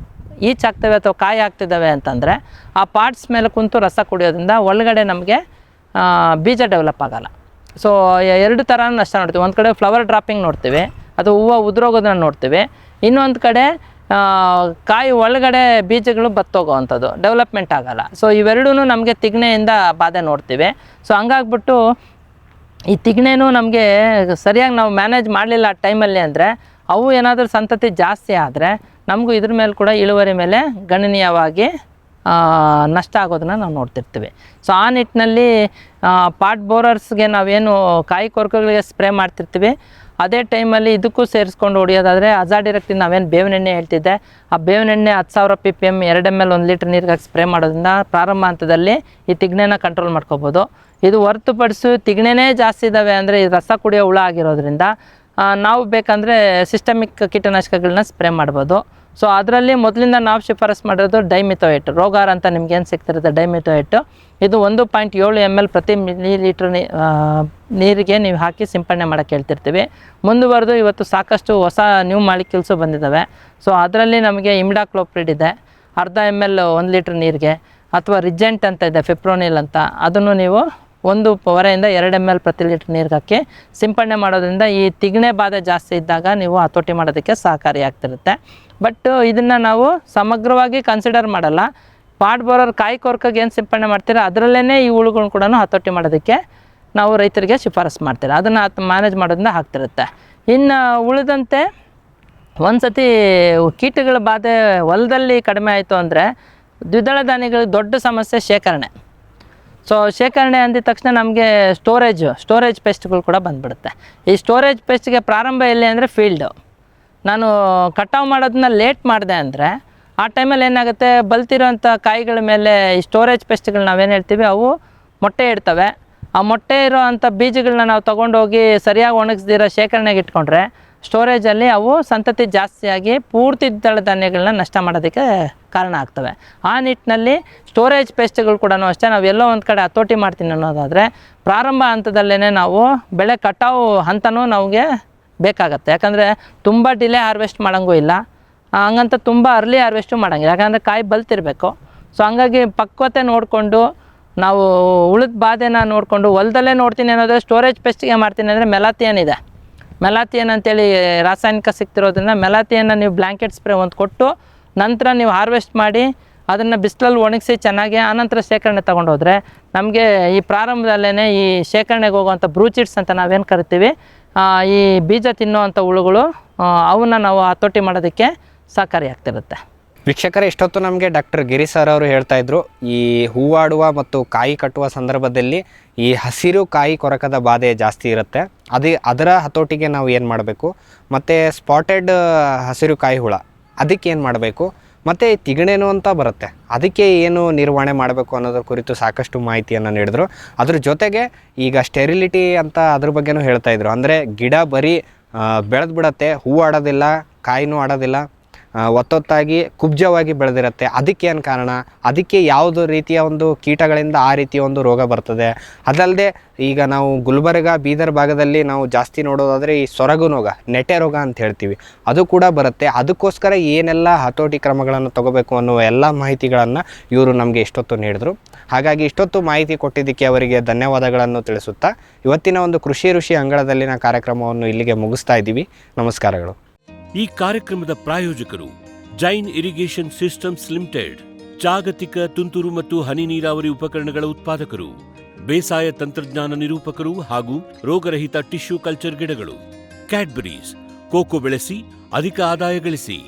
ಈಚಾಗ್ತವೆ ಅಥವಾ ಕಾಯಿ ಆಗ್ತಿದ್ದಾವೆ ಅಂತಂದರೆ ಆ ಪಾರ್ಟ್ಸ್ ಮೇಲೆ ಕುಂತು ರಸ ಕುಡಿಯೋದ್ರಿಂದ ಒಳಗಡೆ ನಮಗೆ ಬೀಜ ಡೆವಲಪ್ ಆಗೋಲ್ಲ. ಸೊ 2 ಥರ ನಷ್ಟ ನೋಡ್ತೀವಿ. ಒಂದು ಕಡೆ ಫ್ಲವರ್ ಡ್ರಾಪಿಂಗ್ ನೋಡ್ತೀವಿ, ಅದು ಹೂವು ಉದುರೋಗೋದನ್ನ ನೋಡ್ತೀವಿ. ಇನ್ನೊಂದು ಕಡೆ ಕಾಯಿ ಒಳಗಡೆ ಬೀಜಗಳು ಬತ್ತೋಗೋ ಅಂಥದ್ದು, ಡೆವಲಪ್ಮೆಂಟ್ ಆಗೋಲ್ಲ. ಸೊ ಇವೆರಡೂ ನಮಗೆ ತಿಗಣೆಯಿಂದ ಬಾಧೆ ನೋಡ್ತೀವಿ. ಸೊ ಹಂಗಾಗ್ಬಿಟ್ಟು ಈ ತಿಗಣೆನೂ ನಮಗೆ ಸರಿಯಾಗಿ ನಾವು ಮ್ಯಾನೇಜ್ ಮಾಡಲಿಲ್ಲ ಆ ಟೈಮಲ್ಲಿ ಅಂದರೆ ಅವು ಏನಾದರೂ ಸಂತತಿ ಜಾಸ್ತಿ ಆದರೆ ನಮಗೂ ಇದ್ರ ಮೇಲೆ ಕೂಡ ಇಳುವರಿ ಮೇಲೆ ಗಣನೀಯವಾಗಿ ನಷ್ಟ ಆಗೋದನ್ನು ನಾವು ನೋಡ್ತಿರ್ತೀವಿ. ಸೊ ಆ ನಿಟ್ಟಿನಲ್ಲಿ ಪಾಟ್ ಬೋರರ್ಸ್ಗೆ ನಾವೇನು ಕಾಯಿ ಕೊರಕಗಳಿಗೆ ಸ್ಪ್ರೇ ಮಾಡ್ತಿರ್ತೀವಿ, ಅದೇ ಟೈಮಲ್ಲಿ ಇದಕ್ಕೂ ಸೇರಿಸ್ಕೊಂಡು ಹೊಡಿಯೋದಾದರೆ ಅಜಾಡಿರೆಕ್ಟಿನ್ ನಾವೇನು ಬೇವಿನ ಎಣ್ಣೆ ಹೇಳ್ತಿದ್ದೆ, ಆ ಬೇವಿನ ಎಣ್ಣೆ 10,000 ppm 2 ml 1 ಲೀಟ್ರ್ ನೀರಿಗೆ ಹಾಕಿ ಸ್ಪ್ರೇ ಮಾಡೋದ್ರಿಂದ ಪ್ರಾರಂಭ ಹಂತದಲ್ಲಿ ಈ ತಿಗಣೆನ ಕಂಟ್ರೋಲ್ ಮಾಡ್ಕೋಬೋದು. ಇದು ಹೊರತುಪಡಿಸಿ ತಿಗಣೆನೇ ಜಾಸ್ತಿ ಇದ್ದಾವೆ ಅಂದರೆ ಈ ರಸ ಕುಡಿಯೋ ಹುಳ ಆಗಿರೋದ್ರಿಂದ ನಾವು ಬೇಕಂದರೆ ಸಿಸ್ಟಮಿಕ್ ಕೀಟನಾಶಕಗಳನ್ನ ಸ್ಪ್ರೇ ಮಾಡ್ಬೋದು. ಸೊ ಅದರಲ್ಲಿ ಮೊದಲಿಂದ ನಾವು ಶಿಫಾರಸು ಮಾಡಿರೋದು ಡೈಮಿಥೋಯೇಟ್, ರೋಗಾರ್ ಅಂತ ನಿಮ್ಗೇನು ಸಿಗ್ತಿರುತ್ತೆ ಡೈಮಿಥೋಯೇಟು. ಇದು 1.7 ml ಪ್ರತಿ ಮಿಲಿಲೀಟ್ರ್ ನೀರಿಗೆ ನೀವು ಹಾಕಿ ಸಿಂಪಡಣೆ ಮಾಡೋಕ್ಕೆ ಹೇಳ್ತಿರ್ತೀವಿ. ಮುಂದುವರೆದು ಇವತ್ತು ಸಾಕಷ್ಟು ಹೊಸ ನ್ಯೂ ಮಾಲಿಕ್ಯೂಲ್ಸು ಬಂದಿದ್ದಾವೆ. ಸೊ ಅದರಲ್ಲಿ ನಮಗೆ ಇಮಿಡಾಕ್ಲೋಪ್ರಿಡ್ ಇದೆ 0.5 ml 1 ಲೀಟ್ರ್ ನೀರಿಗೆ, ಅಥವಾ ರಿಜೆಂಟ್ ಅಂತ ಇದೆ, ಫಿಪ್ರೋನಿಲ್ ಅಂತ, ಅದನ್ನು ನೀವು 1.5 ml ಪ್ರತಿ ಲೀಟ್ರ್ ನೀರಿಗೆ ಹಾಕಿ ಸಿಂಪಡಣೆ ಮಾಡೋದ್ರಿಂದ ಈ ತಿಗಣೆ ಬಾಧೆ ಜಾಸ್ತಿ ಇದ್ದಾಗ ನೀವು ಹತೋಟಿ ಮಾಡೋದಕ್ಕೆ ಸಹಕಾರಿಯಾಗ್ತಿರುತ್ತೆ. ಬಟ್ ಇದನ್ನು ನಾವು ಸಮಗ್ರವಾಗಿ ಕನ್ಸಿಡರ್ ಮಾಡಲ್ಲ. ಪಾಟ್ ಬೋರರ್ ಕಾಯಿ ಕೊರಕಾಗಿ ಏನು ಸಿಂಪಡಣೆ ಮಾಡ್ತೀರಾ ಅದರಲ್ಲೇ ಈ ಹುಳುಗಳನ್ನ ಕೂಡ ಹತೋಟಿ ಮಾಡೋದಕ್ಕೆ ನಾವು ರೈತರಿಗೆ ಶಿಫಾರಸು ಮಾಡ್ತೀರಾ, ಅದನ್ನು ಮ್ಯಾನೇಜ್ ಮಾಡೋದ್ರಿಂದ ಆಗ್ತಿರುತ್ತೆ. ಇನ್ನು ಉಳಿದಂತೆ ಒಂದು ಸತಿ ಕೀಟಗಳ ಬಾಧೆ ಹೊಲದಲ್ಲಿ ಕಡಿಮೆ ಆಯಿತು ಅಂದರೆ ದ್ವಿದಳ ಧಾನ್ಯಗಳಿಗೆ ದೊಡ್ಡ ಸಮಸ್ಯೆ ಶೇಖರಣೆ. ಸೊ ಶೇಖರಣೆ ಅಂದಿದ ತಕ್ಷಣ ನಮಗೆ ಸ್ಟೋರೇಜ್ ಪೆಸ್ಟ್ಗಳು ಕೂಡ ಬಂದುಬಿಡುತ್ತೆ. ಈ ಸ್ಟೋರೇಜ್ ಪೆಸ್ಟ್ಗೆ ಪ್ರಾರಂಭ ಎಲ್ಲಿ ಅಂದರೆ ಫೀಲ್ಡು. ನಾನು ಕಟಾವು ಮಾಡೋದನ್ನ ಲೇಟ್ ಮಾಡಿದೆ ಅಂದರೆ ಆ ಟೈಮಲ್ಲಿ ಏನಾಗುತ್ತೆ, ಬಲ್ತಿರೋಂಥ ಕಾಯಿಗಳ ಮೇಲೆ ಈ ಸ್ಟೋರೇಜ್ ಪೆಸ್ಟ್ಗಳು ನಾವೇನು ಹೇಳ್ತೀವಿ ಅವು ಮೊಟ್ಟೆ ಇಡ್ತವೆ. ಆ ಮೊಟ್ಟೆ ಇರೋ ಅಂಥ ಬೀಜಗಳನ್ನ ನಾವು ತೊಗೊಂಡೋಗಿ ಸರಿಯಾಗಿ ಒಣಗಿಸ್ದಿರೋ ಶೇಖರಣೆಗೆ ಇಟ್ಕೊಂಡ್ರೆ ಸ್ಟೋರೇಜಲ್ಲಿ ಅವು ಸಂತತಿ ಜಾಸ್ತಿಯಾಗಿ ಪೂರ್ತಿ ದ್ವಿದಳ ಧಾನ್ಯಗಳನ್ನ ನಷ್ಟ ಮಾಡೋದಕ್ಕೆ ಕಾರಣ ಆಗ್ತವೆ. ಆ ನಿಟ್ಟಿನಲ್ಲಿ ಸ್ಟೋರೇಜ್ ಪೆಸ್ಟ್ಗಳು ಕೂಡ ಅಷ್ಟೇ ನಾವು ಎಲ್ಲೋ ಒಂದು ಕಡೆ ಹತೋಟಿ ಮಾಡ್ತೀನಿ ಅನ್ನೋದಾದರೆ ಪ್ರಾರಂಭ ಹಂತದಲ್ಲೇ ನಾವು ಬೆಳೆ ಕಟಾವು ಹಂತನೂ ನಮಗೆ ಬೇಕಾಗತ್ತೆ. ಯಾಕಂದರೆ ತುಂಬ ಡಿಲೇ ಹಾರ್ವೆಸ್ಟ್ ಮಾಡೋಂಗೂ ಇಲ್ಲ, ಹಂಗಂತ ತುಂಬ ಅರ್ಲಿ ಹಾರ್ವೆಸ್ಟು ಮಾಡೋಂಗಿಲ್ಲ, ಯಾಕಂದರೆ ಕಾಯಿ ಬಲ್ತಿರಬೇಕು. ಸೊ ಹಂಗಾಗಿ ಪಕ್ವತೆ ನೋಡಿಕೊಂಡು ನಾವು ಉಳಿದ ಬಾಧೆನ ನೋಡಿಕೊಂಡು ಹೊಲದಲ್ಲೇ ನೋಡ್ತೀನಿ ಅನ್ನೋದ್ರೆ ಸ್ಟೋರೇಜ್ ಪೆಸ್ಟಿಗೆ ಮಾಡ್ತೀನಿ ಅಂದರೆ ಮೆಲಾಥಿಯನ್ ಇದೆ. ಮೆಲಾಥಿಯನ್ ಅಂತೇಳಿ ರಾಸಾಯನಿಕ ಸಿಗ್ತಿರೋದ್ರಿಂದ ಮೆಲಾಥಿಯನ್ನ ನೀವು ಬ್ಲ್ಯಾಂಕೆಟ್ ಸ್ಪ್ರೇ ಒಂದು ಕೊಟ್ಟು ನಂತರ ನೀವು ಹಾರ್ವೆಸ್ಟ್ ಮಾಡಿ ಅದನ್ನು ಬಿಸಿಲಲ್ಲಿ ಒಣಗಿಸಿ ಚೆನ್ನಾಗಿ ಆನಂತರ ಶೇಖರಣೆ ತೊಗೊಂಡೋದ್ರೆ ನಮಗೆ ಈ ಪ್ರಾರಂಭದಲ್ಲೇ ಈ ಶೇಖರಣೆಗೆ ಹೋಗುವಂಥ ಬ್ರೂಚಿಡ್ಸ್ ಅಂತ ನಾವೇನು ಕರಿತೀವಿ, ಈ ಬೀಜ ತಿನ್ನುವಂಥ ಹುಳುಗಳು ಅವನ್ನ ನಾವು ಹತೋಟಿ ಮಾಡೋದಕ್ಕೆ ಸಹಕಾರಿಯಾಗ್ತಿರುತ್ತೆ.
ವೀಕ್ಷಕರೇ, ಇಷ್ಟೊತ್ತು ನಮಗೆ ಡಾಕ್ಟರ್ ಗಿರಿ ಸರ್ ಅವರು ಹೇಳ್ತಾ ಇದ್ರು, ಈ ಹೂವಾಡುವ ಮತ್ತು ಕಾಯಿ ಕಟ್ಟುವ ಸಂದರ್ಭದಲ್ಲಿ ಈ ಹಸಿರು ಕಾಯಿ ಕೊರಕದ ಬಾಧೆ ಜಾಸ್ತಿ ಇರುತ್ತೆ. ಅದರ ಹತೋಟಿಗೆ ನಾವು ಏನು ಮಾಡಬೇಕು, ಮತ್ತು ಸ್ಪಾಟೆಡ್ ಹಸಿರು ಕಾಯಿ ಹುಳ ಅದಕ್ಕೆ ಏನು ಮಾಡಬೇಕು, ಮತ್ತು ತಿಗಣೆನು ಅಂತ ಬರುತ್ತೆ, ಅದಕ್ಕೆ ಏನು ನಿರ್ವಹಣೆ ಮಾಡಬೇಕು ಅನ್ನೋದ್ರ ಕುರಿತು ಸಾಕಷ್ಟು ಮಾಹಿತಿಯನ್ನು ನೀಡಿದ್ರು. ಅದ್ರ ಜೊತೆಗೆ ಈಗ ಸ್ಟೆರಿಲಿಟಿ ಅಂತ ಅದ್ರ ಬಗ್ಗೆನೂ ಹೇಳ್ತಾ ಇದ್ರು. ಅಂದರೆ ಗಿಡ ಬರೀ ಬೆಳೆದು ಬಿಡತ್ತೆ, ಹೂವು ಆಡೋದಿಲ್ಲ, ಕಾಯಿನೂ ಆಡೋದಿಲ್ಲ, ಒತ್ತೊತ್ತಾಗಿ ಕುಬ್ಜವಾಗಿ ಬೆಳೆದಿರುತ್ತೆ. ಅದಕ್ಕೇನು ಕಾರಣ, ಅದಕ್ಕೆ ಯಾವುದು ರೀತಿಯ ಒಂದು ಕೀಟಗಳಿಂದ ಆ ರೀತಿಯ ಒಂದು ರೋಗ ಬರ್ತದೆ. ಅದಲ್ಲದೆ ಈಗ ನಾವು ಗುಲ್ಬರ್ಗ ಬೀದರ್ ಭಾಗದಲ್ಲಿ ನಾವು ಜಾಸ್ತಿ ನೋಡೋದಾದರೆ ಈ ಸೊರಗು ರೋಗ, ನೆಟೆ ರೋಗ ಅಂತ ಹೇಳ್ತೀವಿ, ಅದು ಕೂಡ ಬರುತ್ತೆ. ಅದಕ್ಕೋಸ್ಕರ ಏನೆಲ್ಲ ಹತೋಟಿ ಕ್ರಮಗಳನ್ನು ತಗೋಬೇಕು ಅನ್ನುವ ಎಲ್ಲ ಮಾಹಿತಿಗಳನ್ನು ಇವರು ನಮಗೆ ಇಷ್ಟೊತ್ತು ನೀಡಿದ್ರು. ಹಾಗಾಗಿ ಇಷ್ಟೊತ್ತು ಮಾಹಿತಿ ಕೊಟ್ಟಿದ್ದಕ್ಕೆ ಅವರಿಗೆ ಧನ್ಯವಾದಗಳನ್ನು ತಿಳಿಸುತ್ತಾ ಇವತ್ತಿನ ಒಂದು ಕೃಷಿ ಋಷಿ ಅಂಗಳದಲ್ಲಿನ ಕಾರ್ಯಕ್ರಮವನ್ನು ಇಲ್ಲಿಗೆ ಮುಗಿಸ್ತಾ ಇದ್ದೀವಿ. ನಮಸ್ಕಾರಗಳು.
ಈ ಕಾರ್ಯಕ್ರಮದ ಪ್ರಾಯೋಜಕರು ಜೈನ್ ಇರಿಗೇಷನ್ ಸಿಸ್ಟಮ್ಸ್ ಲಿಮಿಟೆಡ್, ಜಾಗತಿಕ ತುಂತುರು ಮತ್ತು ಹನಿ ನೀರಾವರಿ ಉಪಕರಣಗಳ ಉತ್ಪಾದಕರು, ಬೇಸಾಯ ತಂತ್ರಜ್ಞಾನ ನಿರೂಪಕರು ಹಾಗೂ ರೋಗರಹಿತ ಟಿಶ್ಯೂ ಕಲ್ಚರ್ ಗಿಡಗಳು. ಕ್ಯಾಡ್ಬರೀಸ್, ಕೋಕೋ ಬೆಳೆಸಿ ಅಧಿಕ ಆದಾಯ ಗಳಿಸಿ.